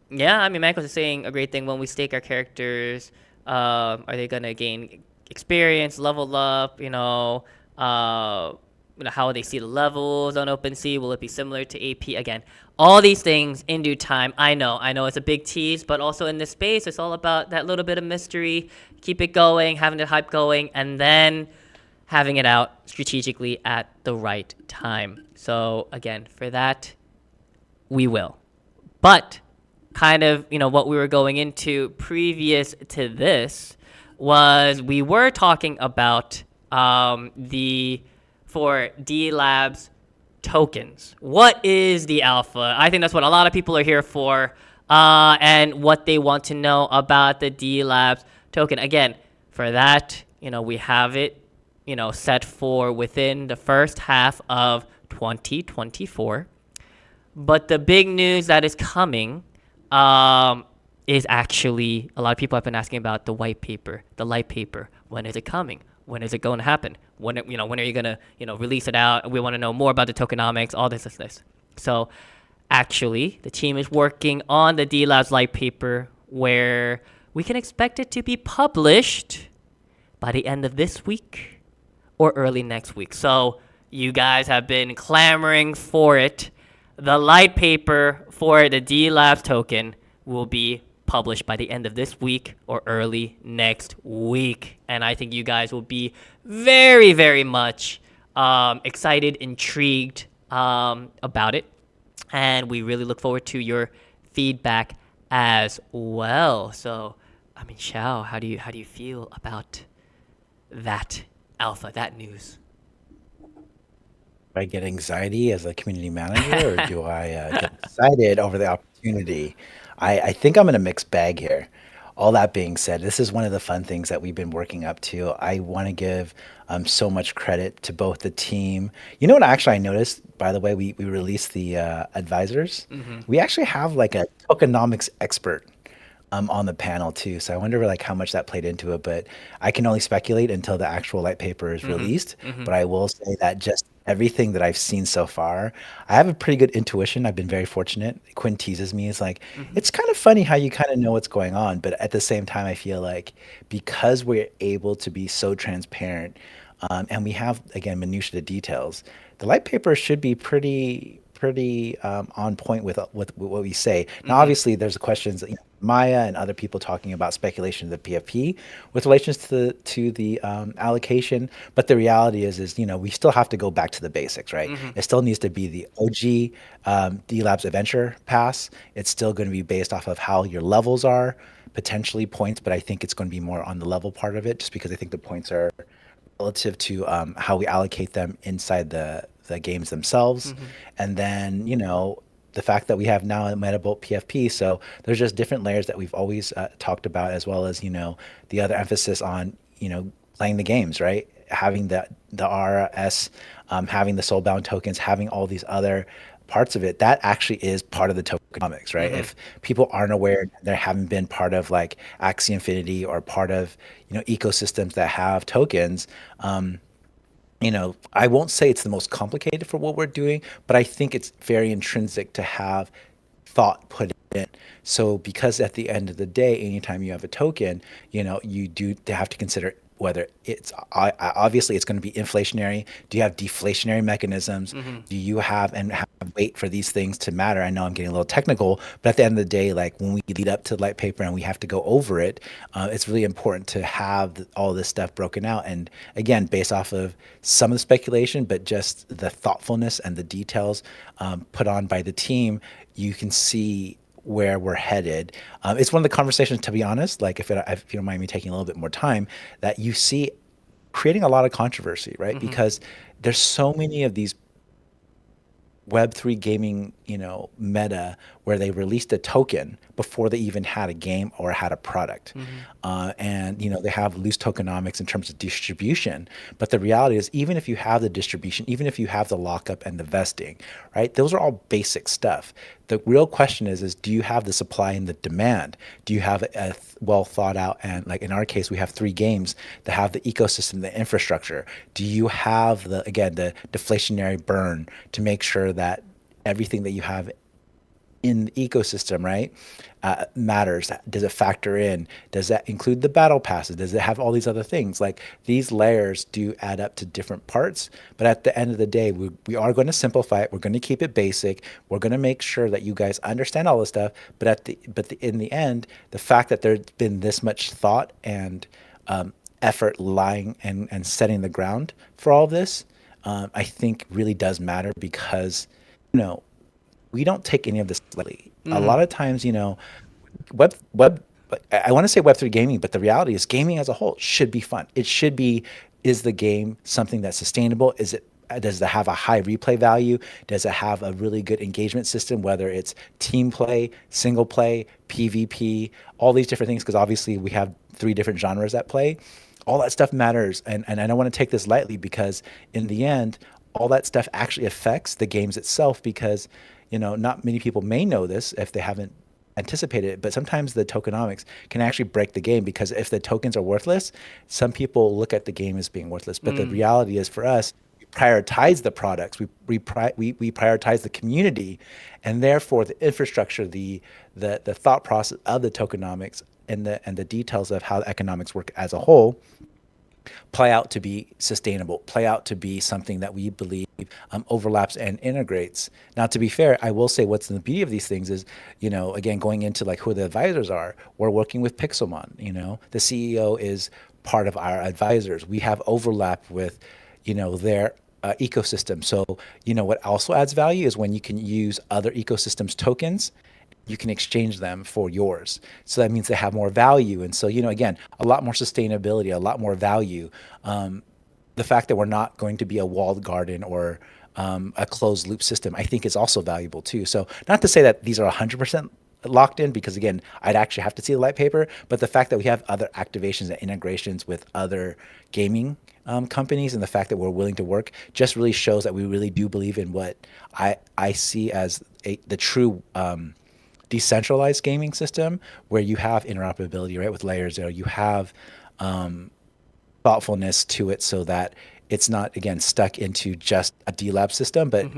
Yeah, I mean, Michael is saying a great thing. When we stake our characters, are they gonna gain experience, level up? You know, how they see the levels on OpenSea? Will it be similar to AP? Again, all these things in due time. I know it's a big tease, but also in this space, it's all about that little bit of mystery. Keep it going, having the hype going, and then having it out strategically at the right time. So again, for that, we will. But kind of, you know, what we were going into previous to this was we were talking about for Delabs tokens. What is the alpha? I think that's what a lot of people are here for, and what they want to know about the Delabs token. Again, for that, you know, we have it, you know, set for within the first half of 2024. But the big news that is coming is actually, a lot of people have been asking about the white paper, the light paper. When is it coming? When is it going to happen? When are you gonna, release it out? We want to know more about the tokenomics, all this. So actually, the team is working on the Delabs light paper where we can expect it to be published by the end of this week or early next week. So you guys have been clamoring for it. The light paper for the Delabs token will be published by the end of this week or early next week. And I think you guys will be very, very much excited, intrigued about it. And we really look forward to your feedback as well. So, I mean, Xiao, how do you feel about that alpha, that news? Do I get anxiety as a community manager, or do I get excited over the opportunity? I think I'm in a mixed bag here. All that being said, this is one of the fun things that we've been working up to. I want to give so much credit to both the team. You know what? Actually, I noticed, by the way, we released the advisors. We actually have like a tokenomics expert on the panel too. So I wonder like how much that played into it, but I can only speculate until the actual light paper is released. But I will say that just everything that I've seen so far, I have a pretty good intuition. I've been very fortunate. Quinn teases me. It's like, it's kind of funny how you kind of know what's going on. But at the same time, I feel like because we're able to be so transparent and we have, again, minutiae to details, the light paper should be pretty on point with what we say. Now, obviously, there's questions, Maya and other people talking about speculation of the PFP with relations to the allocation, but the reality is we still have to go back to the basics, right? It still needs to be the OG Delabs Adventure Pass. It's still going to be based off of how your levels are, potentially points, but I think it's going to be more on the level part of it, just because I think the points are relative to how we allocate them inside the games themselves. And then, the fact that we have now a Metabolt PFP, so there's just different layers that we've always talked about, as well as, the other emphasis on, playing the games, right? Having the RS, having the soulbound tokens, having all these other parts of it, that actually is part of the tokenomics, right? If people aren't aware, they haven't been part of like Axie Infinity or part of, ecosystems that have tokens, I won't say it's the most complicated for what we're doing, but I think it's very intrinsic to have thought put in. So because at the end of the day, anytime you have a token, you do have to consider whether it's obviously it's going to be inflationary. Do you have deflationary mechanisms? Do you have wait for these things to matter? I know I'm getting a little technical, but at the end of the day, like when we lead up to light paper and we have to go over it, it's really important to have all this stuff broken out. And again, based off of some of the speculation, but just the thoughtfulness and the details put on by the team, you can see where we're headed. It's one of the conversations, to be honest, like if you don't mind me taking a little bit more time, that you see creating a lot of controversy, right? Because there's so many of these Web3 gaming, meta where they released a token before they even had a game or had a product. And, they have loose tokenomics in terms of distribution. But the reality is, even if you have the distribution, even if you have the lockup and the vesting, right, those are all basic stuff. The real question is do you have the supply and the demand? Do you have a well thought out, and like in our case, we have 3 games that have the ecosystem, the infrastructure. Do you have the deflationary burn to make sure that everything that you have in the ecosystem, right, matters? Does it factor in? Does that include the battle passes? Does it have all these other things? Like these layers do add up to different parts, but at the end of the day, we are going to simplify it. We're going to keep it basic. We're going to make sure that you guys understand all this stuff. But in the end, the fact that there's been this much thought and effort lying and setting the ground for all of this, I think really does matter, because we don't take any of this lightly. A lot of times, web I want to say Web3 gaming, but the reality is gaming as a whole should be fun. It should be, is the game something that's sustainable? Does it have a high replay value? Does it have a really good engagement system, whether it's team play, single play, PvP, all these different things? Because obviously we have 3 different genres at play. All that stuff matters. And I don't want to take this lightly, because in the end, all that stuff actually affects the games itself, because not many people may know this if they haven't anticipated it, but sometimes the tokenomics can actually break the game, because if the tokens are worthless, some people look at the game as being worthless. But the reality is, for us, we prioritize the products, we prioritize the community, and therefore the infrastructure, the thought process of the tokenomics, and the details of how the economics work as a whole play out to be sustainable, play out to be something that we believe overlaps and integrates. Now, to be fair, I will say what's in the beauty of these things is, again, going into like who the advisors are, we're working with Pixelmon, the CEO is part of our advisors. We have overlap with, their ecosystem. So, what also adds value is when you can use other ecosystems tokens, you can exchange them for yours. So that means they have more value. And so, again, a lot more sustainability, a lot more value. The fact that we're not going to be a walled garden or a closed loop system, I think is also valuable too. So not to say that these are 100% locked in, because again, I'd actually have to see the light paper, but the fact that we have other activations and integrations with other gaming companies, and the fact that we're willing to work, just really shows that we really do believe in what I see as the true decentralized gaming system, where you have interoperability, right, with Layer 0. You have thoughtfulness to it, so that it's not, again, stuck into just a Delabs system, but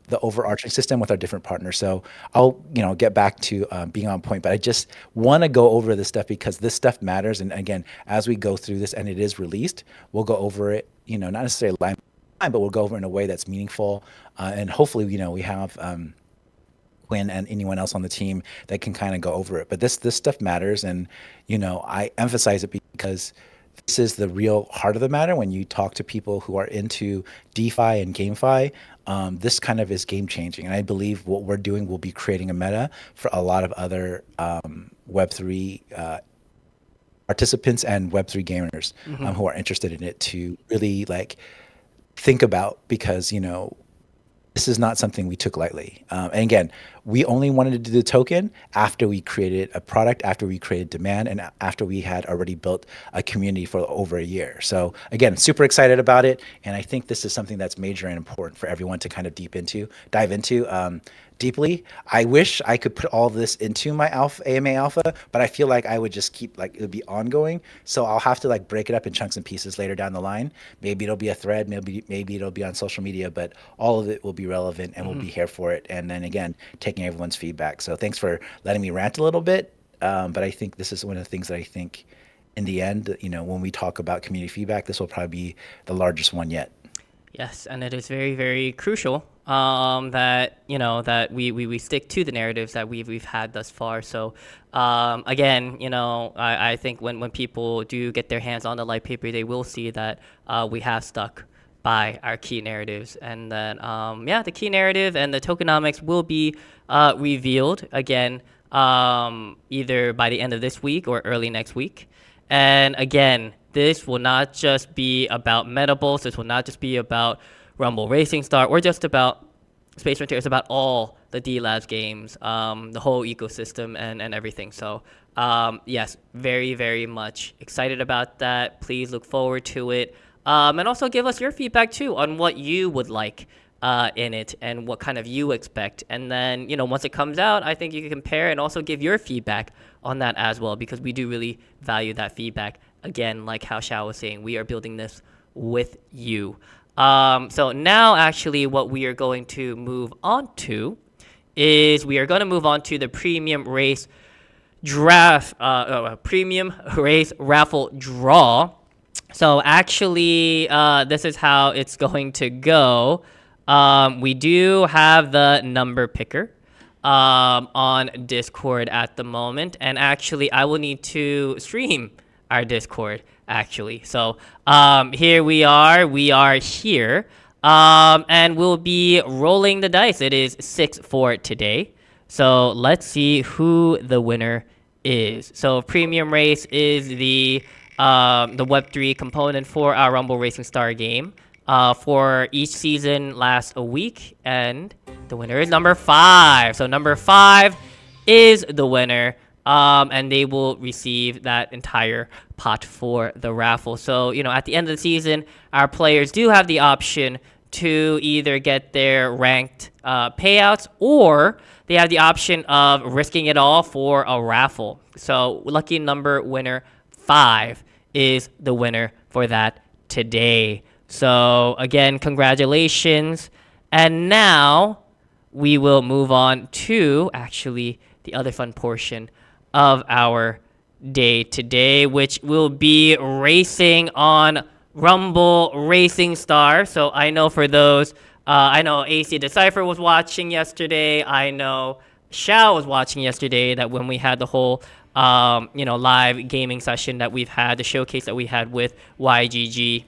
the overarching system with our different partners. So I'll get back to being on point, but I just want to go over this stuff because this stuff matters. And again, as we go through this and it is released, we'll go over it, not necessarily line by line, but we'll go over it in a way that's meaningful, and hopefully we have Quinn and anyone else on the team that can kind of go over it. But this stuff matters, and I emphasize it because this is the real heart of the matter. When you talk to people who are into DeFi and GameFi, this kind of is game changing, and I believe what we're doing will be creating a meta for a lot of other Web3 participants and Web3 gamers who are interested in it to really think about, because this is not something we took lightly. And again, we only wanted to do the token after we created a product, after we created demand, and after we had already built a community for over a year. So again, super excited about it. And I think this is something that's major and important for everyone to kind of dive into deeply. I wish I could put all this into my AMA alpha, but I feel like I would just keep, it would be ongoing. So I'll have to break it up in chunks and pieces later down the line. Maybe it'll be a thread, maybe it'll be on social media, but all of it will be relevant, and we'll be here for it. And then again, taking everyone's feedback. So thanks for letting me rant a little bit. But I think this is one of the things that I think in the end, when we talk about community feedback, this will probably be the largest one yet. Yes, and it is very, very crucial that that we stick to the narratives that we've had thus far. So again, I think when people do get their hands on the light paper, they will see that we have stuck by our key narratives, and then the key narrative and the tokenomics will be revealed again either by the end of this week or early next week. And again, this will not just be about Metabolts. This will not just be about Rumble Racing Star or just about Space Frontier. It's about all the Delabs games, the whole ecosystem and everything. So yes, very, very much excited about that. Please look forward to it. And also give us your feedback too on what you would like in it and what kind of you expect. And then, once it comes out, I think you can compare and also give your feedback on that as well, because we do really value that feedback. Again, like how Xiao was saying, we are building this with you. So now actually what we are going to move on to is we are going to move on to the Premium Race Premium Race Raffle draw. So actually, this is how it's going to go. We do have the number picker on Discord at the moment, and actually I will need to stream our Discord actually. So here we are here, and we'll be rolling the dice. It is 6 for today. So let's see who the winner is. So Premium Race is the Web3 component for our Rumble Racing Star game. For each season lasts a week, and the winner is number 5. So number 5 is the winner, and they will receive that entire pot for the raffle. So, at the end of the season, our players do have the option to either get their ranked payouts, or they have the option of risking it all for a raffle. So lucky number winner 5 is the winner for that today. So again, congratulations. And now we will move on to actually the other fun portion of our day today, which will be racing on Rumble Racing Star. So I know for those, I know AC Decipher was watching yesterday. I know Shao was watching yesterday, that when we had the whole live gaming session that we've had, the showcase that we had with YGG,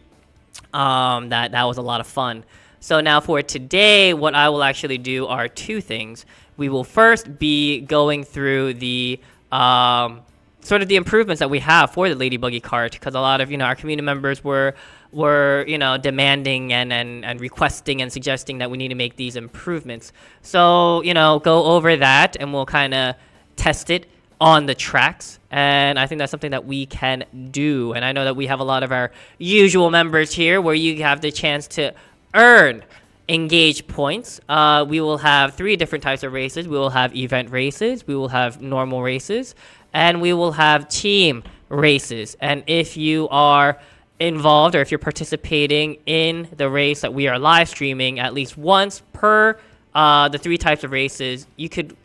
that was a lot of fun. So now for today, what I will actually do are 2 things. We will first be going through the sort of the improvements that we have for the Lady Buggy cart, because a lot of our community members were demanding and requesting and suggesting that we need to make these improvements. So go over that, and we'll kind of test it on the tracks, and I think that's something that we can do. And I know that we have a lot of our usual members here where you have the chance to earn engage points. We will have 3 different types of races. We will have event races, we will have normal races, and we will have team races. And if you are involved, or if you're participating in the race that we are live streaming at least once per the 3 types of races, you could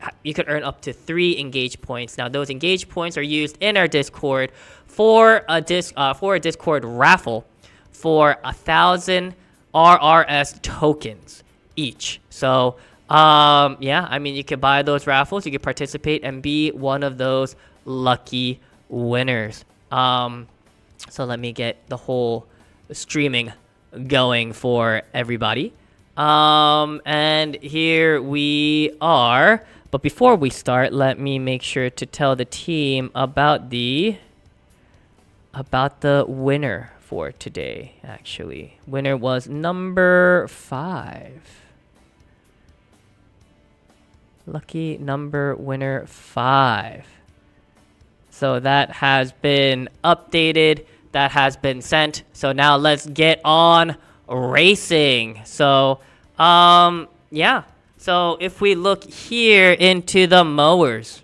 earn up to 3 engage points. Now those engage points are used in our Discord for a Discord raffle for 1,000 RRS tokens each. So you could buy those raffles, you could participate and be one of those lucky winners. So let me get the whole streaming going for everybody. And here we are. But before we start, let me make sure to tell the team about the winner for today. Actually, winner was number 5. Lucky number winner 5. So that has been updated, that has been sent. So now let's get on racing. So so if we look here into the mowers,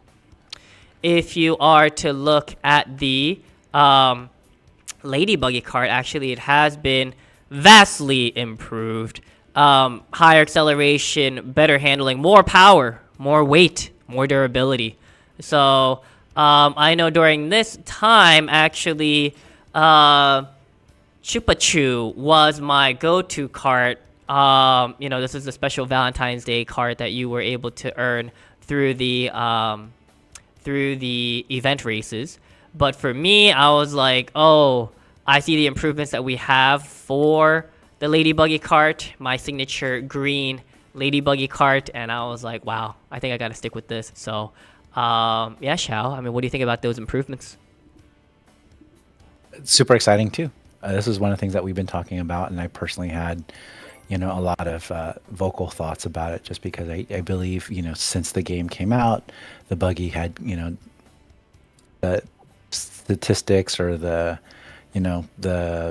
if you are to look at the Lady Buggy cart, actually it has been vastly improved. Higher acceleration, better handling, more power, more weight, more durability. So I know during this time, actually, Chupa Chew was my go-to cart. This is a special Valentine's Day cart that you were able to earn through the event races. But for me, I was like, oh, I see the improvements that we have for the Lady Buggy cart, my signature green Lady Buggy cart, and I was like, wow, I think I gotta stick with this. So Shao, I mean, what do you think about those improvements? It's super exciting too. This is one of the things that we've been talking about, and I personally had a lot of vocal thoughts about it, just because I believe since the game came out, the buggy had the statistics, or the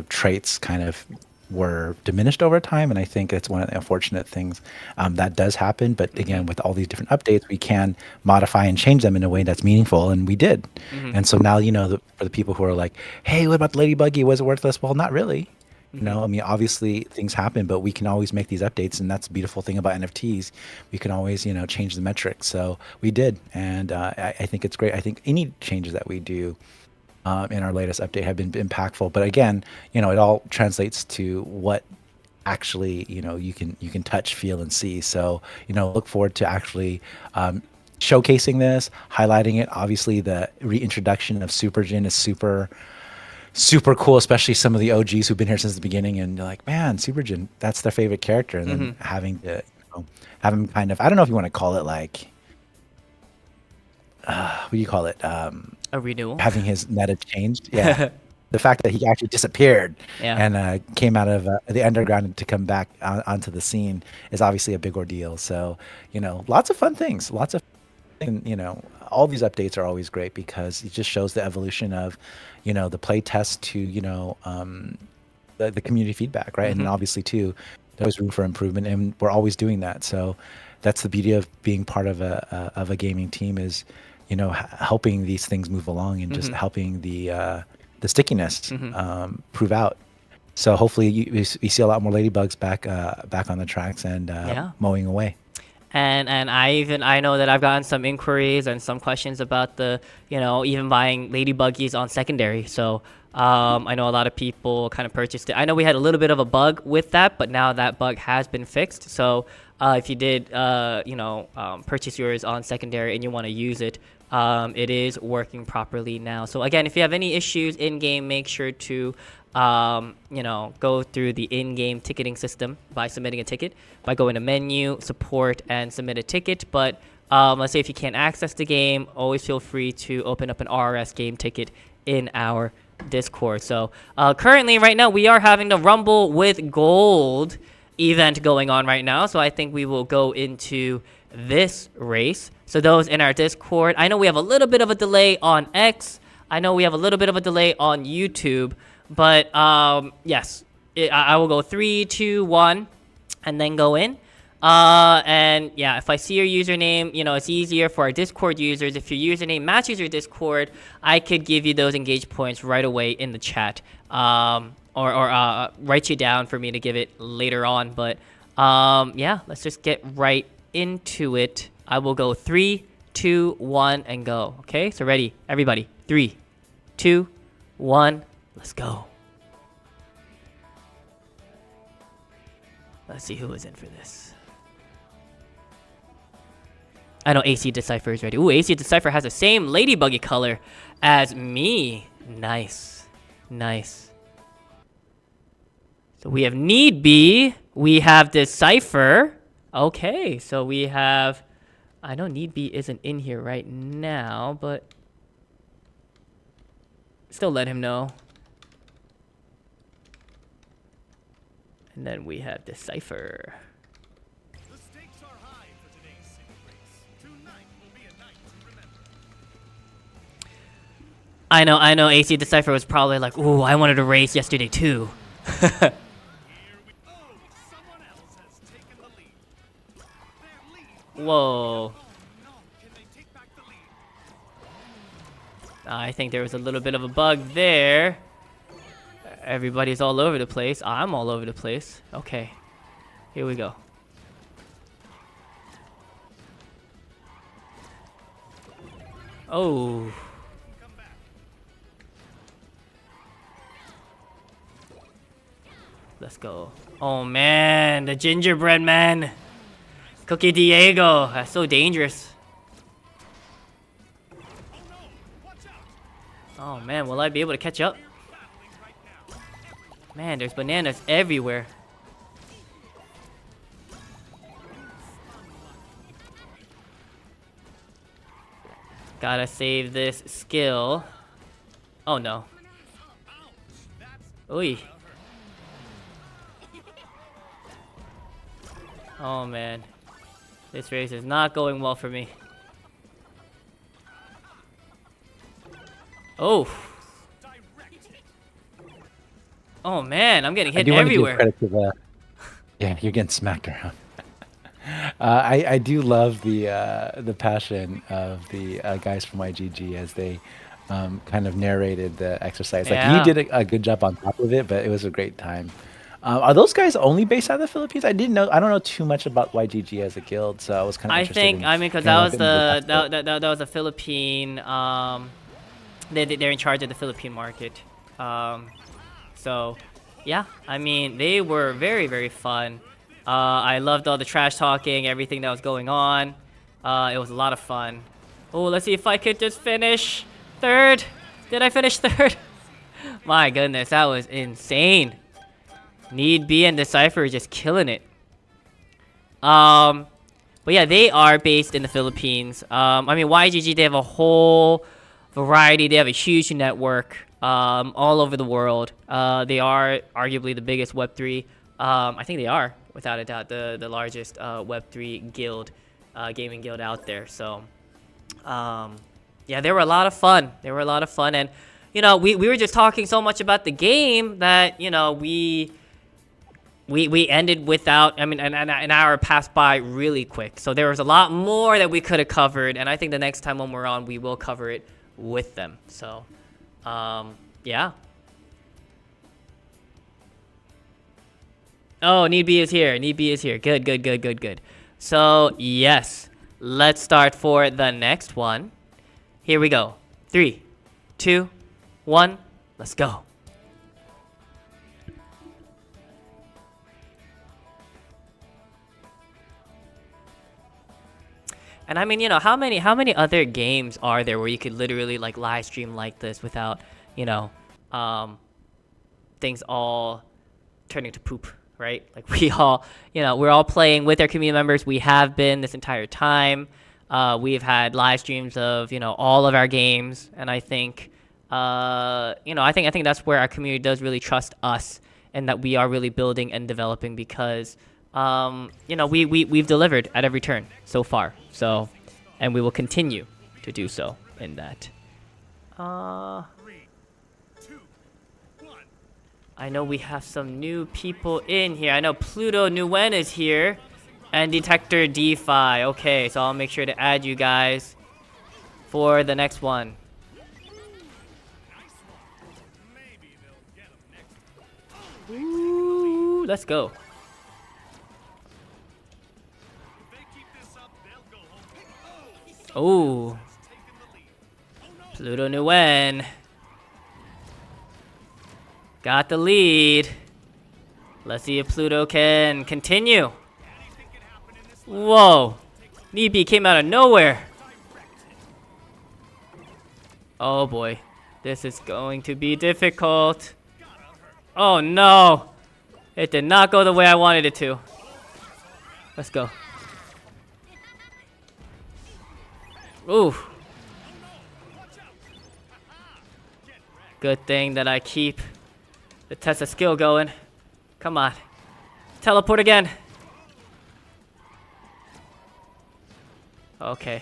traits kind of were diminished over time, and I think it's one of the unfortunate things that does happen. But again, with all these different updates, we can modify and change them in a way that's meaningful, and we did. And so now for the people who are like, hey, what about the Lady Buggy, was it worthless? Well, not really. I mean, obviously things happen, but we can always make these updates, and that's the beautiful thing about NFTs. We can always change the metrics. So we did, and I think it's great. I think any changes that we do in our latest update have been impactful. But again, it all translates to what actually you can touch, feel, and see. So look forward to actually showcasing this, highlighting it. Obviously, the reintroduction of Super Jin is super cool, especially some of the OGs who've been here since the beginning, and they're like, man, Super Jin, that's their favorite character. And then having to have him kind of, I don't know if you want to call it like, what do you call it? A renewal? Having his meta changed. Yeah. The fact that he actually disappeared and came out of the underground to come back onto the scene is obviously a big ordeal. So, lots of fun things, all these updates are always great, because it just shows the evolution of, the play test to, the community feedback, right? And then obviously too, there's room for improvement, and we're always doing that. So that's the beauty of being part of a gaming team is, helping these things move along and just helping the stickiness prove out. So hopefully we see a lot more ladybugs back on the tracks and mowing away. And I know that I've gotten some inquiries and some questions about the even buying ladybuggies on secondary. So I know a lot of people kind of purchased it. I know we had a little bit of a bug with that, but now that bug has been fixed. So if you did purchase yours on secondary and you want to use it, it is working properly now. So again, if you have any issues in game, make sure to go through the in-game ticketing system by submitting a ticket, by going to menu, support, and submit a ticket. But let's say if you can't access the game, always feel free to open up an RRS game ticket in our Discord. So currently right now we are having the Rumble with Gold event going on right now. So I think we will go into this race. So those in our Discord, I know we have a little bit of a delay on X. I know we have a little bit of a delay on YouTube. But yes, I will go 3, 2, 1, and then go in. And yeah, if I see your username, it's easier for our Discord users. If your username matches your Discord, I could give you those engage points right away in the chat, or write you down for me to give it later on. But yeah, let's just get right into it. I will go 3, 2, 1, and go. Okay, so ready, everybody. 3, 2, 1. Let's go. Let's see who is in for this. I know AC Decipher is ready. Ooh, AC Decipher has the same ladybuggy color as me. Nice. Nice. So we have Need Be. We have Decipher. Okay, so we have... I know Need Be isn't in here right now, but... still let him know. And then we have Decipher. The stakes are high for today's single race. Tonight will be a night to remember. I know AC Decipher was probably like, ooh, I wanted to race yesterday too. Someone else has taken the lead. Their lead. Whoa. Can they take back the lead? I think there was a little bit of a bug there. Everybody's all over the place. I'm all over the place. Okay. Here we go. Oh. Let's go. Oh, man. The gingerbread man. Cookie Diego. That's so dangerous. Oh, man. Will I be able to catch up? Man, there's bananas everywhere. Gotta save this skill. Oh no. Oy. Oh man. This race is not going well for me. Oh. Oh man, I'm getting hit everywhere. Give credit to yeah, you're getting smacked around. I do love the passion of the guys from YGG as they kind of narrated the exercise. Like you did a good job on top of it, but it was a great time. Are those guys only based out of the Philippines? I don't know too much about YGG as a guild, so I was kind of interested. Because that was a Philippine. They're in charge of the Philippine market. So, yeah, I mean, they were very, very fun. I loved all the trash talking, everything that was going on. It was a lot of fun. Oh, let's see if I could just finish third. Did I finish third? My goodness, that was insane. Need Be and Decipher are just killing it. But yeah, they are based in the Philippines. I mean, YGG, they have a whole variety. They have a huge network. All over the world. They are arguably the biggest Web3. I think they are, without a doubt, the largest Web3 guild, gaming guild out there. So, yeah, they were a lot of fun. And, we were just talking so much about the game that, we ended without, I mean, an hour passed by really quick. So there was a lot more that we could have covered. And I think the next time when we're on, we will cover it with them. So, yeah. Oh, Need B is here. Need B is here. Good, good, good, good, good. So, yes. Let's start for the next one. Here we go. 3, 2, 1. Let's go. And I mean, you know, how many other games are there where you could literally like live stream like this without, you know, things all turning to poop, right? Like we all, you know, we're all playing with our community members. We have been this entire time. We've had live streams of, you know, all of our games. And I think, you know, I think that's where our community does really trust us and that we are really building and developing because, you know, we've delivered at every turn so far. So, and we will continue to do so in that. I know we have some new people in here. I know Pluto Nguyen is here and Detector DeFi. Okay, so I'll make sure to add you guys for the next one. Ooh, let's go. Oh, Pluto Nguyen got the lead. Let's see if Pluto can continue. Whoa, Nibi came out of nowhere. Oh boy, this is going to be difficult. Oh no, it did not go the way I wanted it to. Let's go. Ooh. Good thing that I keep the test of skill going. Come on. Teleport again. Okay.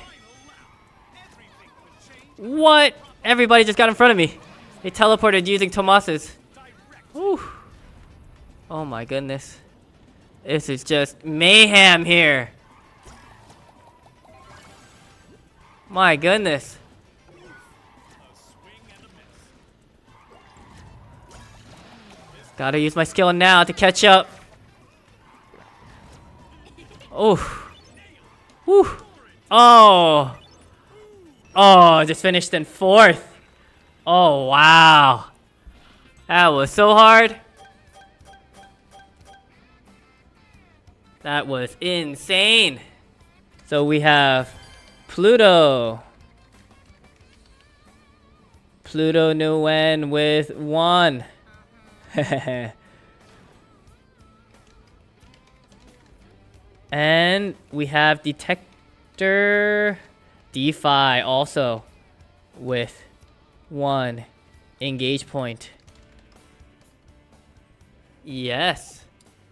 What? Everybody just got in front of me. They teleported using Tomas's. Ooh. Oh my goodness. This is just mayhem here. My goodness. Gotta use my skill now to catch up. Oh. Whew. Oh. Oh, just finished in 4th. Oh, wow. That was so hard. That was insane. So we have Pluto Nguyen with 1. And we have Detector DeFi also with 1 engage point. Yes.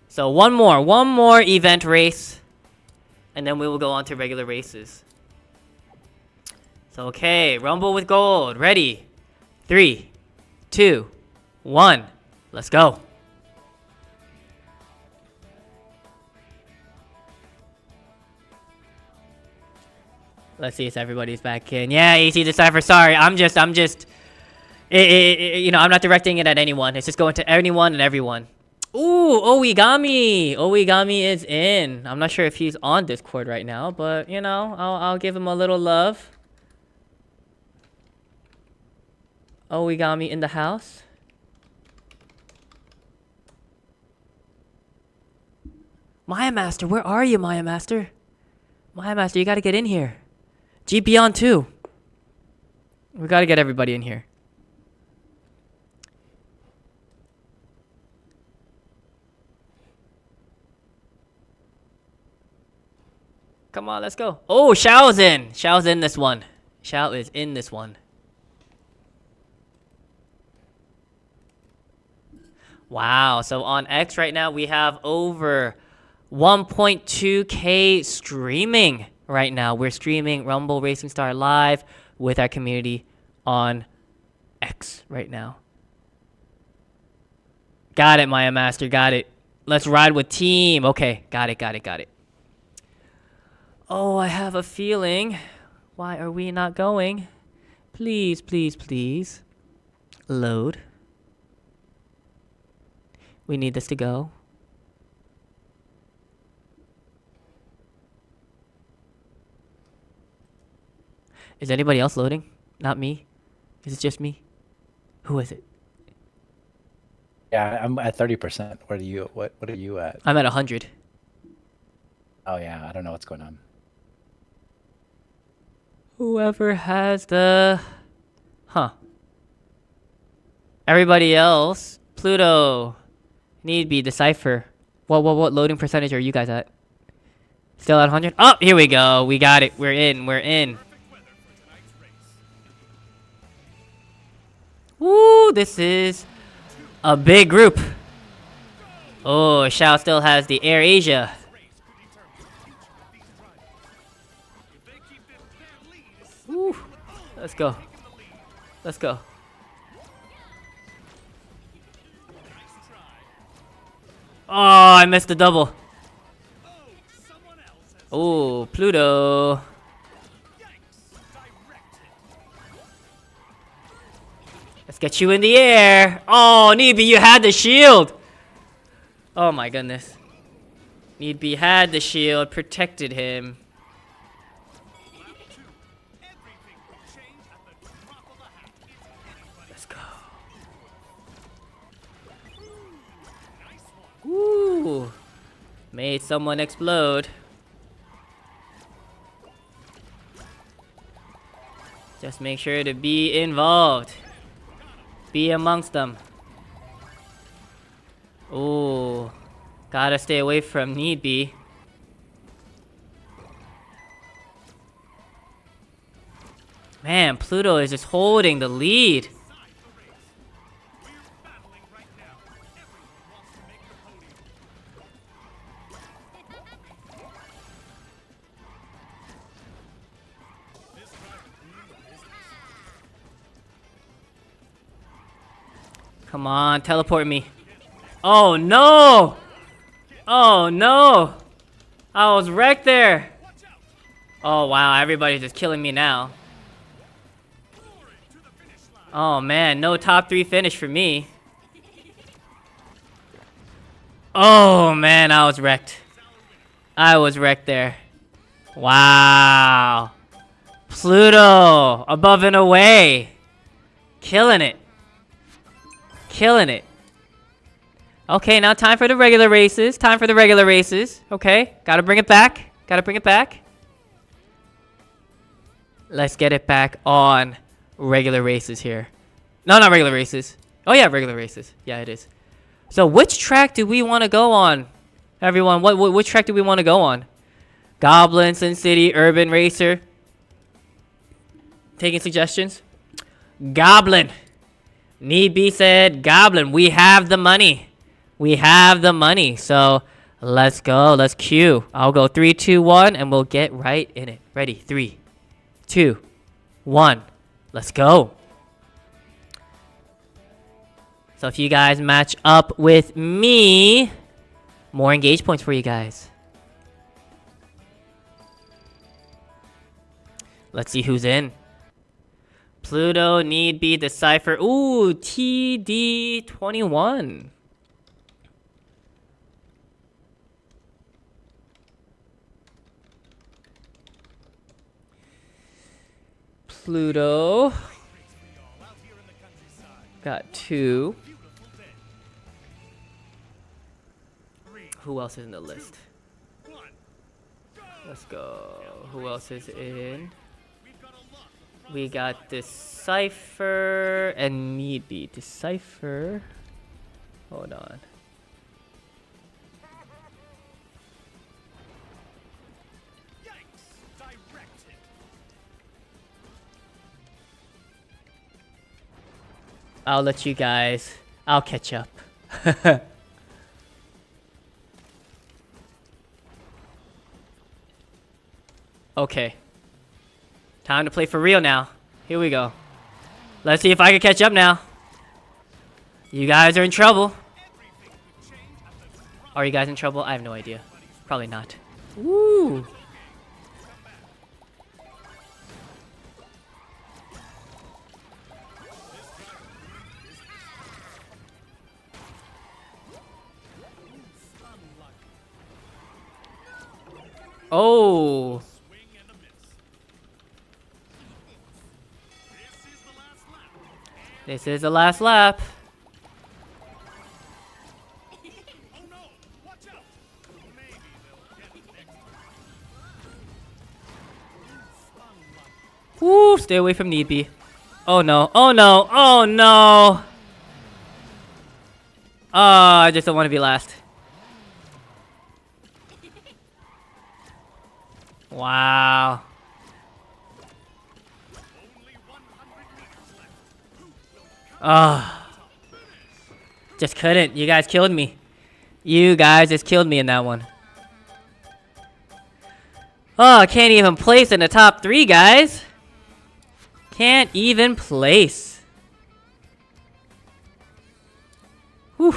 So one more event race, and then we will go on to regular races. So okay, Rumble with gold. Ready? 3, 2, 1. Let's go. Let's see if everybody's back in. Yeah, ET Decipher. Sorry, I'm just. You know, I'm not directing it at anyone. It's just going to anyone and everyone. Ooh, Oigami. Oigami is in. I'm not sure if he's on Discord right now, but you know, I'll give him a little love. Oigami in the house. Maya Master, where are you, Maya Master? Maya Master, you gotta get in here. GP on too. We gotta get everybody in here. Come on, let's go. Oh, Xiao's in. Xiao's in this one. Xiao is in this one. Wow, so on X right now, we have over 1.2K streaming right now. We're streaming Rumble Racing Star live with our community on X right now. Got it, Maya Master, got it. Let's ride with team. Okay, got it, got it, got it. Oh, I have a feeling. Why are we not going? Please, please, please. Load. We need this to go. Is anybody else loading? Not me? Is it just me? Who is it? Yeah, I'm at 30%. What are you at? I'm at 100. Oh yeah, I don't know what's going on. Whoever has the... Huh. Everybody else. Pluto. Need be Decipher. What loading percentage are you guys at? Still at 100? Oh, here we go. We got it. We're in. We're in. Woo, this is a big group. Oh, Shao still has the Air Asia. Woo. Let's go. Let's go. Oh, I missed the double. Oh, Pluto. Let's get you in the air. Oh, Needby, you had the shield. Oh my goodness. Needby had the shield, protected him. Let's go. Woo. Made someone explode. Just make sure to be involved. Be amongst them. Ooh. Gotta stay away from Needby. Man, Pluto is just holding the lead. Come on, teleport me. Oh no! Oh no! I was wrecked there. Oh wow, everybody's just killing me now. Oh man, no top 3 finish for me. Oh man, I was wrecked. I was wrecked there. Wow. Pluto, above and away. Killing it. Killing it. Okay, now time for the regular races. Time for the regular races. Okay, gotta bring it back. Gotta bring it back. Let's get it back on regular races here. No, not regular races. Oh yeah, regular races. Yeah, it is. So which track do we want to go on? Everyone, which track do we want to go on? Goblin, Sin City, Urban Racer. Taking suggestions? Goblin. Needby said, Goblin, we have the money. We have the money. So let's go. Let's queue. I'll go 3, 2, 1, and we'll get right in it. Ready? 3, 2, 1. Let's go. So if you guys match up with me, more engage points for you guys. Let's see who's in. Pluto, Needby, Decipher. Ooh, TD21. Pluto. Got 2. Who else is in the list? Let's go. Who else is in? We got Decipher and Needby. Decipher. Hold on. I'll let you guys. I'll catch up. Okay. Time to play for real now. Here we go. Let's see if I can catch up now. You guys are in trouble. Are you guys in trouble? I have no idea. Probably not. Woo! Oh! This is the last lap. Woo! Stay away from Need Be. Oh no! Oh no! Oh no! Oh, I just don't want to be last. Wow. Oh. Just couldn't. You guys killed me. You guys just killed me in that one. Oh, I can't even place in the top 3, guys. Can't even place. Whew.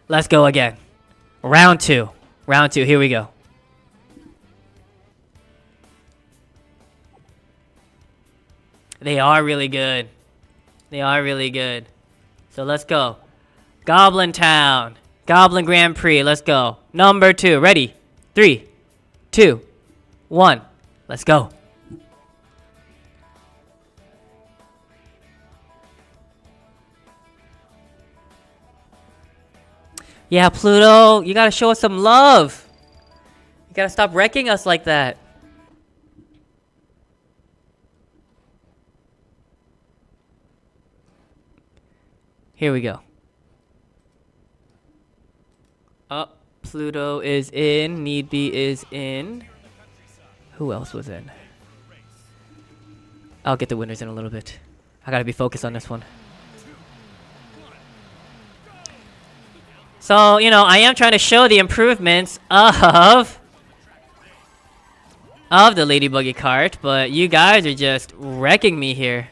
Let's go again. Round 2. Round 2. Here we go. They are really good. They are really good. So let's go. Goblin Town. Goblin Grand Prix. Let's go. Number 2. Ready? 3, 2, 1. Let's go. Yeah, Pluto, you gotta show us some love. You gotta stop wrecking us like that. Here we go. Oh, Pluto is in. Need Be is in. Who else was in? I'll get the winners in a little bit. I gotta be focused on this one. So, you know, I am trying to show the improvements of the Ladybuggy cart, but you guys are just wrecking me here.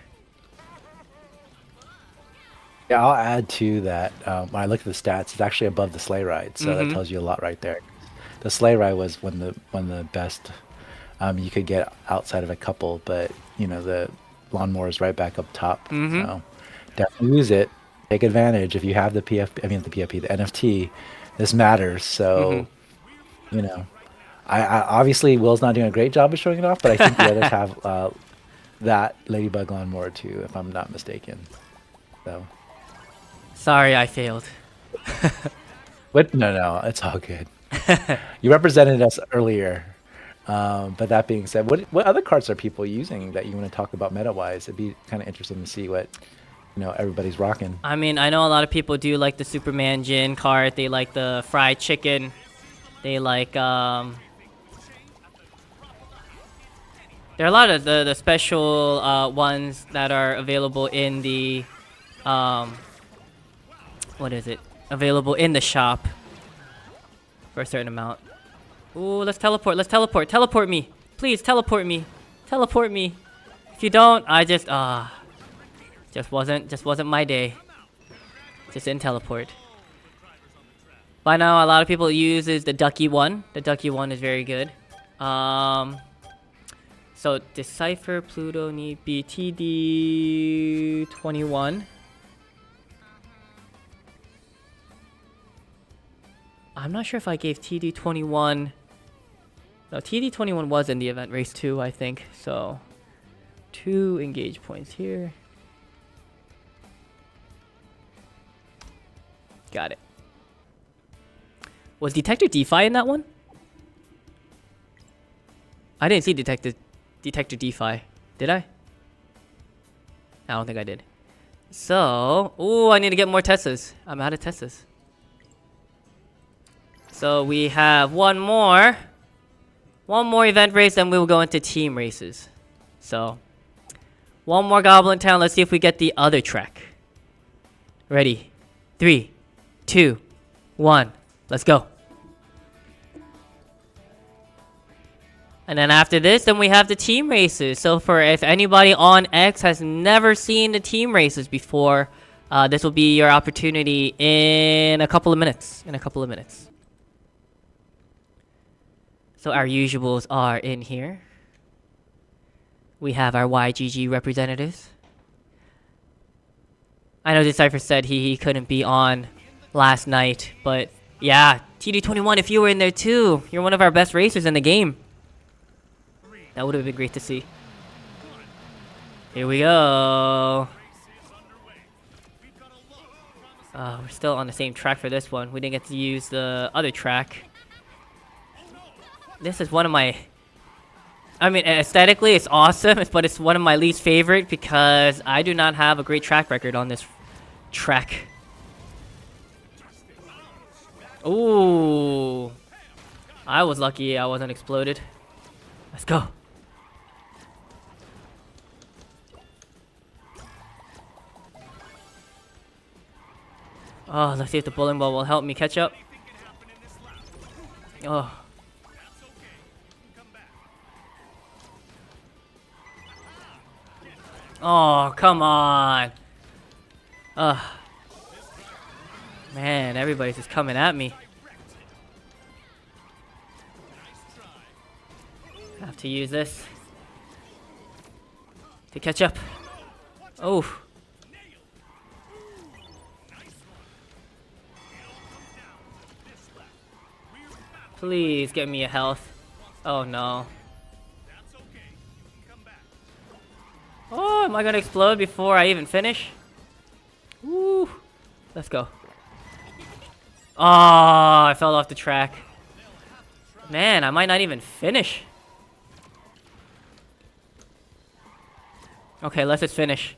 Yeah, I'll add to that. When I look at the stats, it's actually above the sleigh ride, so that tells you a lot right there. The sleigh ride was one of the best you could get outside of a couple, but you know the lawnmower is right back up top. So definitely use it. Take advantage if you have the PFP. I mean the PFP, the NFT. This matters. So you know, I obviously Will's not doing a great job of showing it off, but I think the others have that Ladybug lawnmower too, if I'm not mistaken. So. Sorry, I failed. What? No, it's all good. You represented us earlier, but that being said, what other cards are people using that you want to talk about meta-wise? It'd be kind of interesting to see what everybody's rocking. I mean, I know a lot of people do like the Superman Jin card. They like the fried chicken. They like there are a lot of the special ones that are available in the what is it? Available in the shop for a certain amount. Ooh, let's teleport. Let's teleport. Teleport me. Please teleport me. Teleport me. If you don't, I just wasn't my day. Just didn't teleport. By now, a lot of people uses the Ducky one. The Ducky one is very good. So Decipher, Pluto, Need Be, TD21. I'm not sure if I gave TD21. No, TD21 was in the event race 2, I think. So 2 engage points here. Got it. Was Detector DeFi in that one? I didn't see Detector DeFi. Did I? I don't think I did. So, ooh, I need to get more Tessas. I'm out of Tessas. So we have one more event race, then we will go into team races. So, one more Goblin Town. Let's see if we get the other track. Ready? 3, 2, 1. Let's go. And then after this, then we have the team races. So for if anybody on X has never seen the team races before, This will be your opportunity in a couple of minutes. So our usuals are in here. We have our YGG representatives. I know Decipher said he couldn't be on last night, but yeah, TD21, if you were in there too, you're one of our best racers in the game. That would have been great to see. Here we go. We're still on the same track for this one. We didn't get to use the other track. This is one of my... I mean, aesthetically, it's awesome, but it's one of my least favorite because I do not have a great track record on this track. Ooh. I was lucky I wasn't exploded. Let's go. Oh, let's see if the bowling ball will help me catch up. Oh. Oh, come on. Ugh. Man, everybody's just coming at me. Have to use this to catch up. Oh. Please get me a health. Oh no. Oh, am I gonna explode before I even finish? Woo. Let's go. Oh, I fell off the track. Man, I might not even finish. Okay, let's just finish.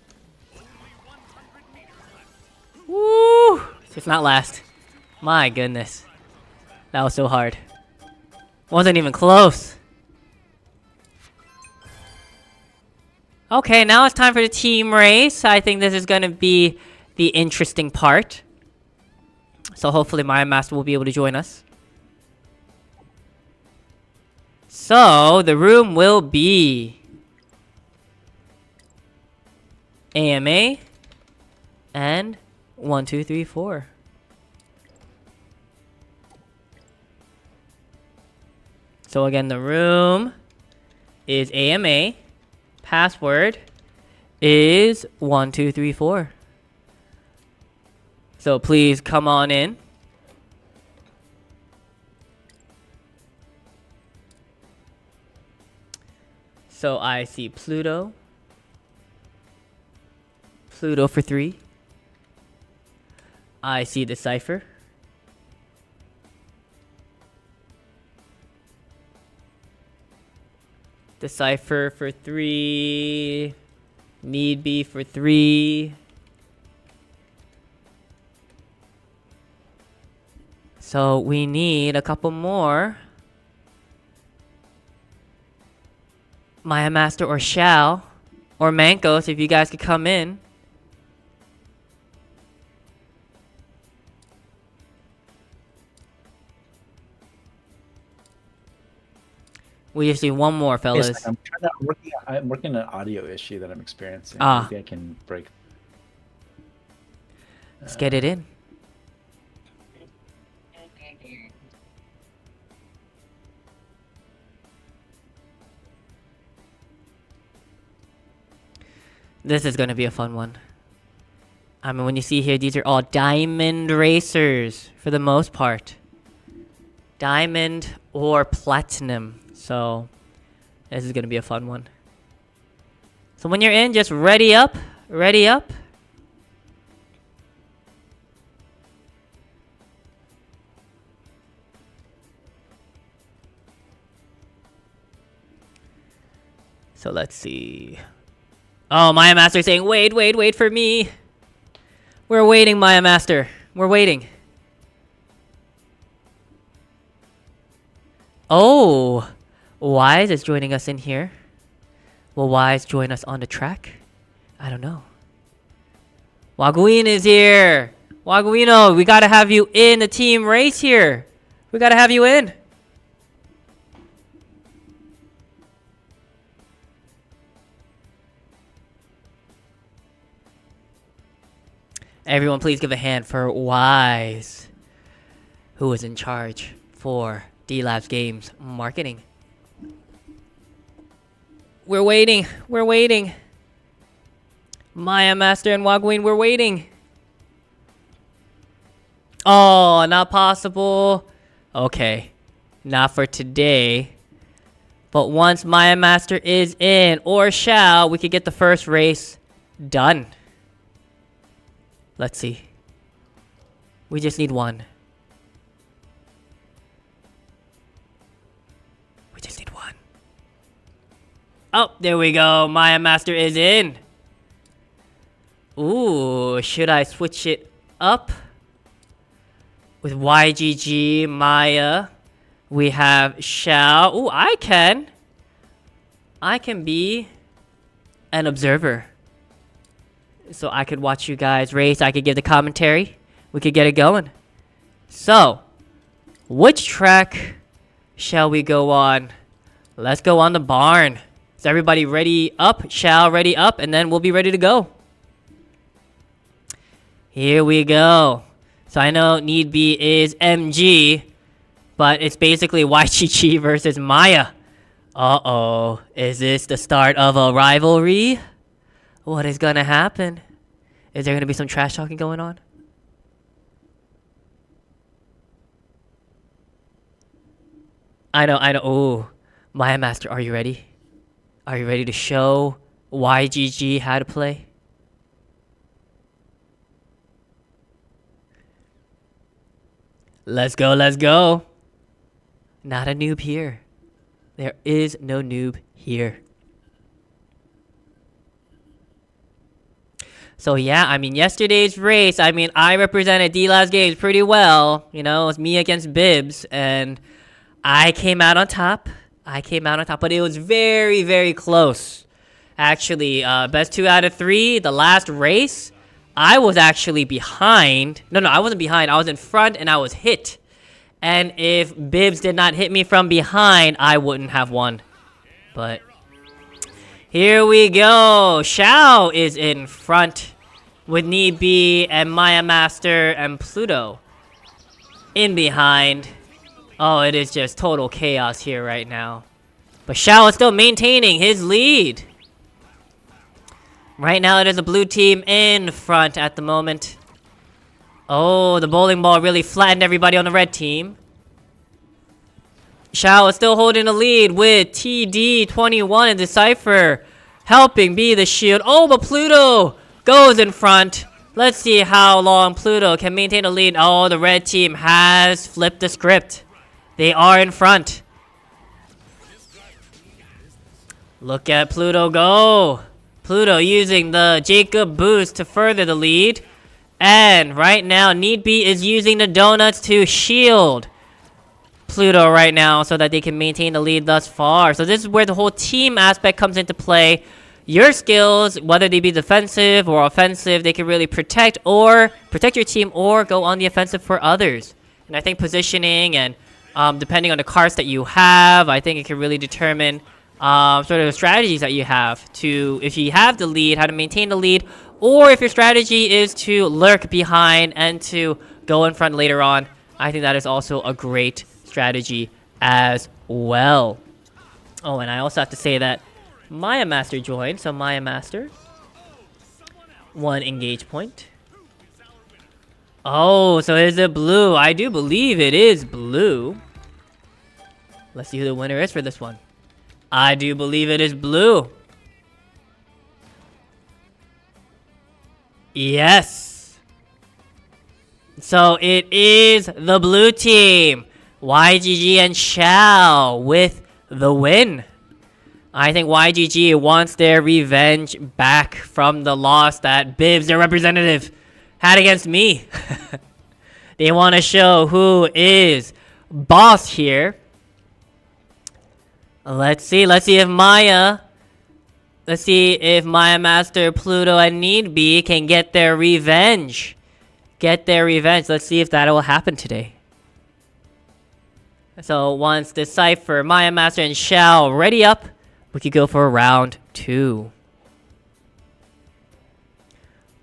Woo! Just not last. My goodness. That was so hard. Wasn't even close. Okay, now it's time for the team race. I think this is going to be the interesting part. So hopefully my master will be able to join us. So the room will be AMA and 1, 2, 3, 4. So again, the room is AMA. Password is 1, 2, 3, 4. So please come on in. So I see Pluto. Pluto for 3. I see Decipher. Decipher for 3. Need be for 3. So we need a couple more. Maya Master or Shao or Mankos, if you guys could come in. We just need one more, fellas. Yes, I'm working an audio issue that I'm experiencing. Maybe I can break. Let's get it in. This is going to be a fun one. I mean, when you see here, these are all diamond racers for the most part. Diamond or platinum. So, this is going to be a fun one. So when you're in, just ready up. Ready up. So let's see. Oh, Maya Master saying, wait, wait, wait for me. We're waiting, Maya Master. We're waiting. Oh, Wise is joining us in here. Will Wise join us on the track? I don't know. Waguin is here. Waguino, we gotta have you in the team race here. We gotta have you in. Everyone, please give a hand for Wise, who is in charge for Delabs Games marketing. We're waiting. We're waiting. Maya Master and Wagween, we're waiting. Oh, not possible. Okay. Not for today. But once Maya Master is in, or shall, we could get the first race done. Let's see. We just need one. We just need one. Oh, there we go. Maya Master is in. Ooh, should I switch it up? With YGG, Maya, we have Shao. Ooh, I can be an observer. So I could watch you guys race. I could give the commentary. We could get it going. So, which track shall we go on? Let's go on the barn. Is everybody ready up? Shao ready up? And then we'll be ready to go. Here we go. So I know Need Be is MG, but it's basically YGG versus Maya. Uh-oh. Is this the start of a rivalry? What is gonna happen? Is there gonna be some trash talking going on? I know. Ooh. Maya Master, are you ready? Are you ready to show YGG how to play? Let's go, let's go. Not a noob here. There is no noob here. So yeah, I mean, yesterday's race, I mean, I represented Delabs Games pretty well. You know, it was me against Bibs, and I came out on top. But it was very, very close. Actually, best 2 out of 3, the last race, I was actually behind. No, I wasn't behind. I was in front and I was hit. And if Bibs did not hit me from behind, I wouldn't have won. But here we go. Shao is in front with Need Be and Maya Master and Pluto in behind. Oh, it is just total chaos here right now. But Shao is still maintaining his lead. Right now, it is a blue team in front at the moment. Oh, the bowling ball really flattened everybody on the red team. Shao is still holding the lead with TD21 and Decipher helping be the shield. Oh, but Pluto goes in front. Let's see how long Pluto can maintain the lead. Oh, the red team has flipped the script. They are in front. Look at Pluto go. Pluto using the Jacob boost to further the lead. And right now, Need Be is using the donuts to shield Pluto right now so that they can maintain the lead thus far. So this is where the whole team aspect comes into play. Your skills, whether they be defensive or offensive, they can really protect your team or go on the offensive for others. And I think positioning and depending on the cards that you have, I think it can really determine sort of the strategies that you have to, if you have the lead, how to maintain the lead, or if your strategy is to lurk behind and to go in front later on. I think that is also a great strategy as well. Oh, and I also have to say that Maya Master joined, so Maya Master, 1 engage point. Oh, so is it blue? I do believe it is blue. Let's see who the winner is for this one. I do believe it is blue. Yes. So it is the blue team. YGG and Shao with the win. I think YGG wants their revenge back from the loss that Bibs, their representative, had against me. They want to show who is boss here. Let's see if Maya Master, Pluto, and Need Be can get their revenge. Let's see if that will happen today. So once Decipher, Maya Master, and Shao ready up, we could go for round 2.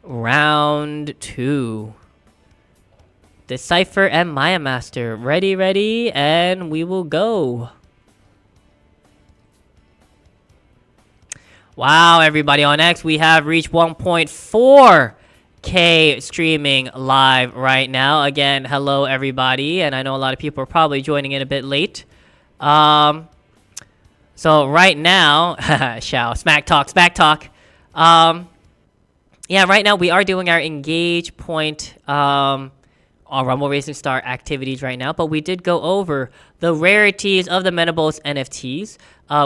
Round 2. Decipher and Maya Master. Ready, and we will go. Wow, everybody, on X, we have reached 1.4K streaming live right now. Again, hello, everybody, and I know a lot of people are probably joining in a bit late. So right now, smack talk. Yeah, right now we are doing our engage point on Rumble Racing Star activities right now, but we did go over the rarities of the Metabolts NFTs.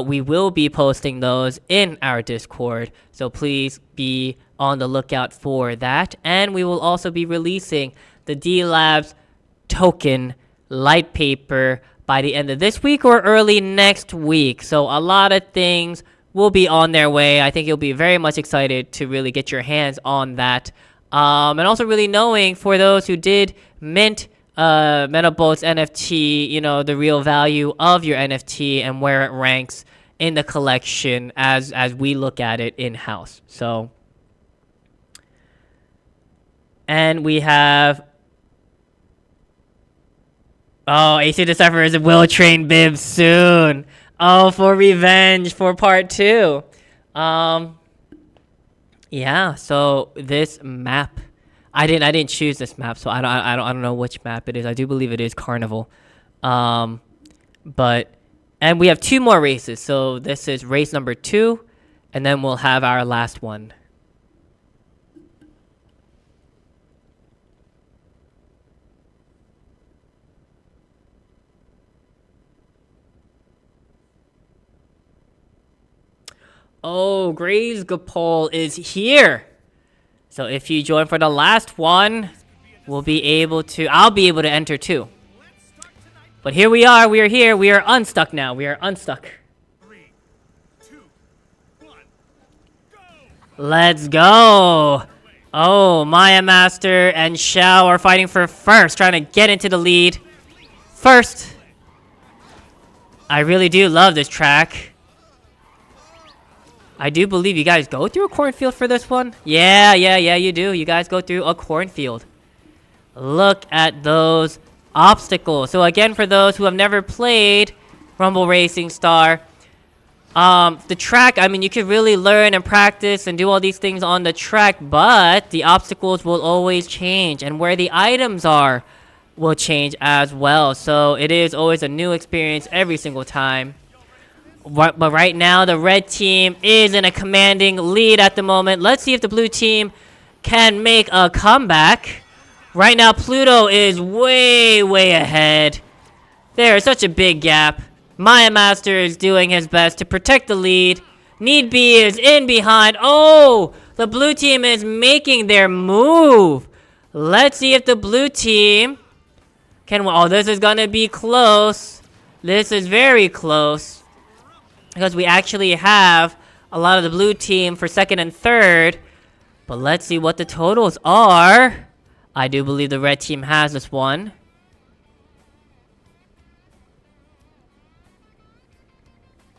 We will be posting those in our Discord, so please be on the lookout for that. And we will also be releasing the Delabs token light paper by the end of this week or early next week. So a lot of things will be on their way. I think you'll be very much excited to really get your hands on that. And also really knowing for those who did mint Metabolts NFT, you know, the real value of your NFT and where it ranks in the collection as we look at it in-house. So, and we have, oh, AC Decipher will train Bib soon. Oh, for revenge for part 2. Yeah, so this map, I didn't choose this map, so I don't know which map it is. I do believe it is Carnival. And we have 2 more races. So this is race number 2, and then we'll have our last one. Oh, Graves Gapol is here. So if you join for the last one, I'll be able to enter too. But here we are, we are here, we are unstuck now, we are unstuck. 3, 2, 1, go! Let's go. Oh, Maya Master and Xiao are fighting for first, trying to get into the lead. First. I really do love this track. I do believe you guys go through a cornfield for this one. Yeah, you do. You guys go through a cornfield. Look at those obstacles. So again, for those who have never played Rumble Racing Star, the track, I mean, you can really learn and practice and do all these things on the track, but the obstacles will always change, and where the items are will change as well. So it is always a new experience every single time. But right now, the red team is in a commanding lead at the moment. Let's see if the blue team can make a comeback. Right now, Pluto is way ahead. There is such a big gap. Maya Master is doing his best to protect the lead. Need B is in behind. Oh, the blue team is making their move. Let's see if the blue team can... Oh, this is going to be close. This is very close. Because we actually have a lot of the blue team for second and third. But let's see what the totals are. I do believe the red team has this one.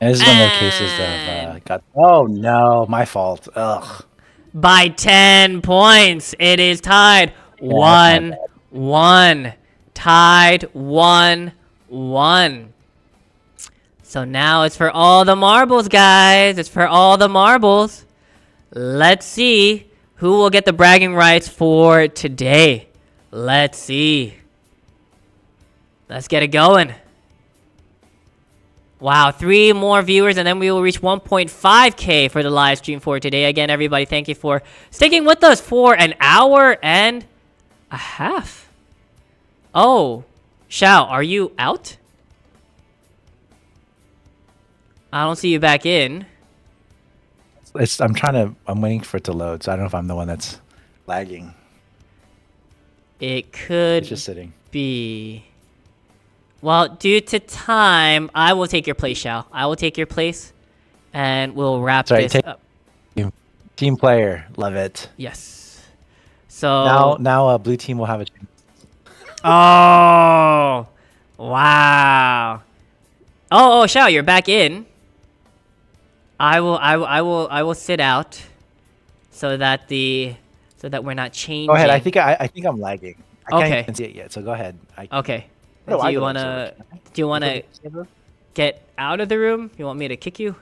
This is one of the cases of got. Oh no, my fault. Ugh. By 10 points, it is tied. Yeah, 1-1. Tied 1-1. So now it's for all the marbles, guys. It's for all the marbles. Let's see who will get the bragging rights for today. Let's see. Let's get it going. Wow, 3 more viewers, and then we will reach 1.5K for the live stream for today. Again, everybody, thank you for sticking with us for an hour and a half. Oh, Xiao, are you out? I don't see you back in. I'm waiting for it to load, so I don't know if I'm the one that's lagging. It could It's just sitting. be. Well, due to time, I will take your place, Xiao. I will take your place, and we'll wrap this up. Team player, love it. Yes. So now blue team will have a chance. Oh, wow. Oh, Xiao, you're back in. I will sit out so that the so that we're not changing. Go ahead. I think I'm lagging. I Okay. can't even see it yet. So go ahead. Okay. What do I Do you go to wanna observers? do you wanna get out of the room? You want me to kick you?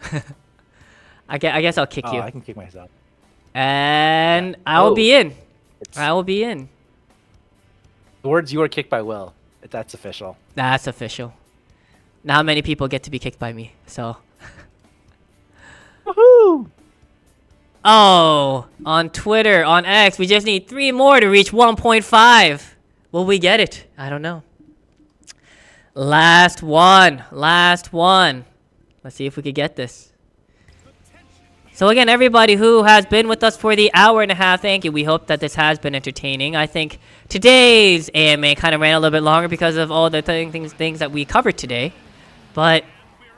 I guess I'll kick Oh, you. I can kick myself. And Yeah. I will be in. It's, I will be in. the words "you were kicked by Will." That's official. That's official. Not many people get to be kicked by me, so. Woohoo! Oh, on Twitter, on X, we just need 3 more to reach 1.5. Will we get it? I don't know. Last one. Last one. Let's see if we could get this. So again, everybody who has been with us for the hour and a half, thank you. We hope that this has been entertaining. I think today's AMA kind of ran a little bit longer because of all the things that we covered today. But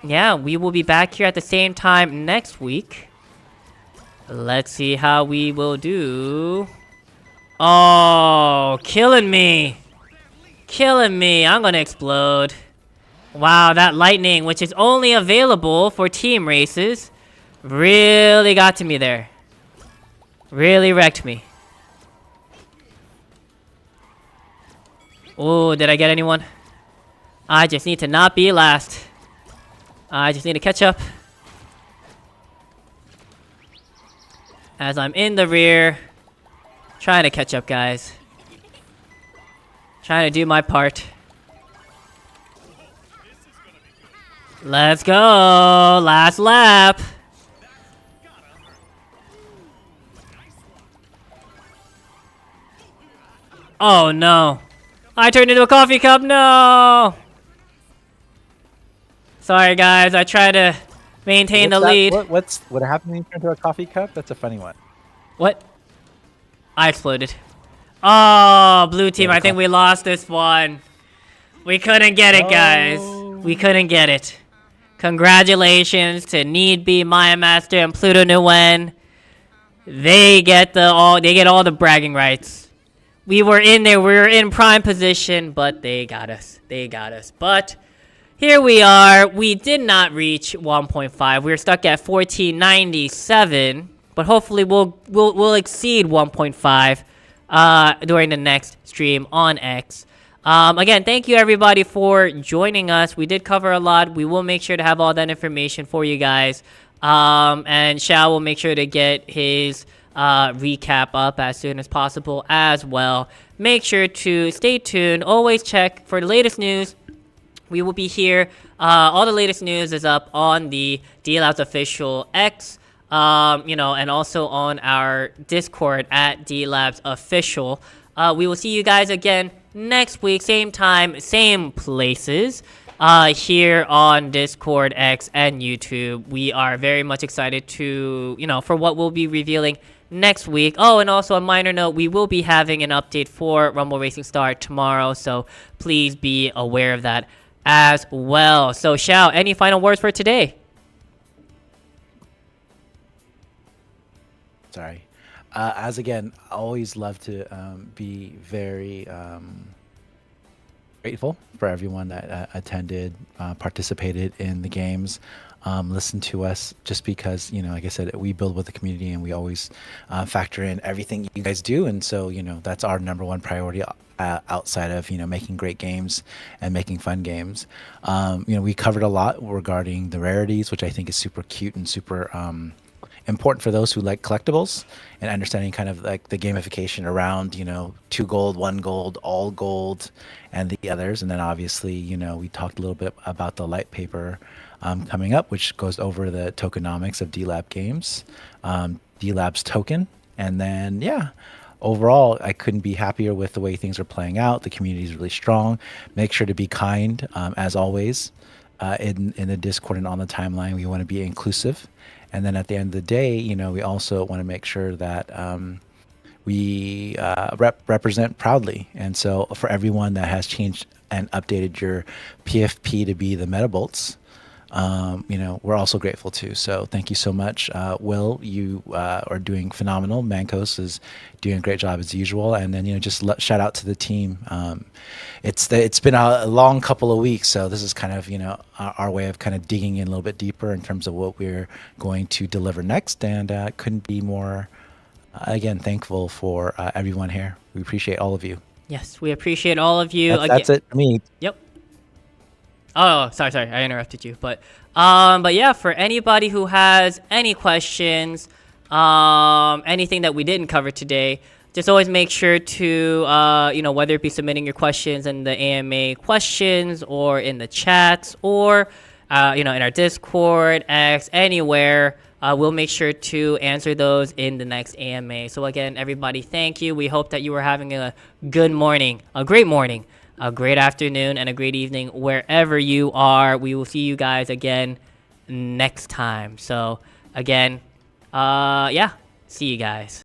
yeah, we will be back here at the same time next week. Let's see how we will do. Oh, killing me. Killing me. I'm going to explode. Wow, that lightning, which is only available for team races, really got to me there. Really wrecked me. Oh, did I get anyone? I just need to not be last. I just need to catch up. As I'm in the rear. Trying to catch up, guys. Trying to do my part. Let's go! Last lap! Oh no! I turned into a coffee cup, no! Sorry guys, I try to maintain the lead. What happened when you turned into a coffee cup? That's a funny one. What? I exploded. Oh, blue team, Yeah, I think we lost this one. We couldn't get it, guys. We couldn't get it. Congratulations to Need Be, Maya Master, and Pluto Nguyen. They get all the bragging rights. We were in there, we were in prime position, but they got us. They got us. But here we are. We did not reach 1.5. We were stuck at 1497, but hopefully we'll exceed 1.5 during the next stream on X. Again, thank you everybody for joining us. We did cover a lot. We will make sure to have all that information for you guys. And Xiao will make sure to get his recap up as soon as possible as well. Make sure to stay tuned. Always check for the latest news. We will be here. All the latest news is up on the Delabs official X, and also on our Discord at Delabs official. We will see you guys again next week, same time, same places, here on Discord, X, and YouTube. We are very much excited to, for what we'll be revealing next week. Oh, and also a minor note, we will be having an update for Rumble Racing Star tomorrow, so please be aware of that as well. So, Xiao, any final words for today? Sorry. As again, I always love to be very grateful for everyone that attended, participated in the games, listened to us, just because, like I said, we build with the community and we always factor in everything you guys do. And so, that's our number one priority outside of, making great games and making fun games. We covered a lot regarding the rarities, which I think is super cute and super important for those who like collectibles and understanding kind of like the gamification around 2 gold, 1 gold, all gold, and the others. And then obviously we talked a little bit about the light paper coming up, which goes over the tokenomics of DLab games, DLab's token. And then overall, I couldn't be happier with the way things are playing out. The community is really strong. Make sure to be kind, as always, in the Discord and on the timeline. We want to be inclusive. And then at the end of the day, we also want to make sure that we represent proudly. And so for everyone that has changed and updated your PFP to be the Metabolts, we're also grateful too. So thank you so much. Will, you are doing phenomenal. Mancos is doing a great job as usual. And then, just shout out to the team. It's been a long couple of weeks. So this is kind of, our way of kind of digging in a little bit deeper in terms of what we're going to deliver next. And couldn't be more Again, thankful for everyone here. We appreciate all of you. Yes, we appreciate all of you. That's it for me. Yep. Oh, sorry, I interrupted you. But yeah, for anybody who has any questions, anything that we didn't cover today, just always make sure to, whether it be submitting your questions in the AMA questions or in the chats or, in our Discord, X, anywhere. We'll make sure to answer those in the next AMA. So again, everybody, thank you. We hope that you are having a good morning, a great morning, a great afternoon, and a great evening wherever you are. We will see you guys again next time. So again, see you guys.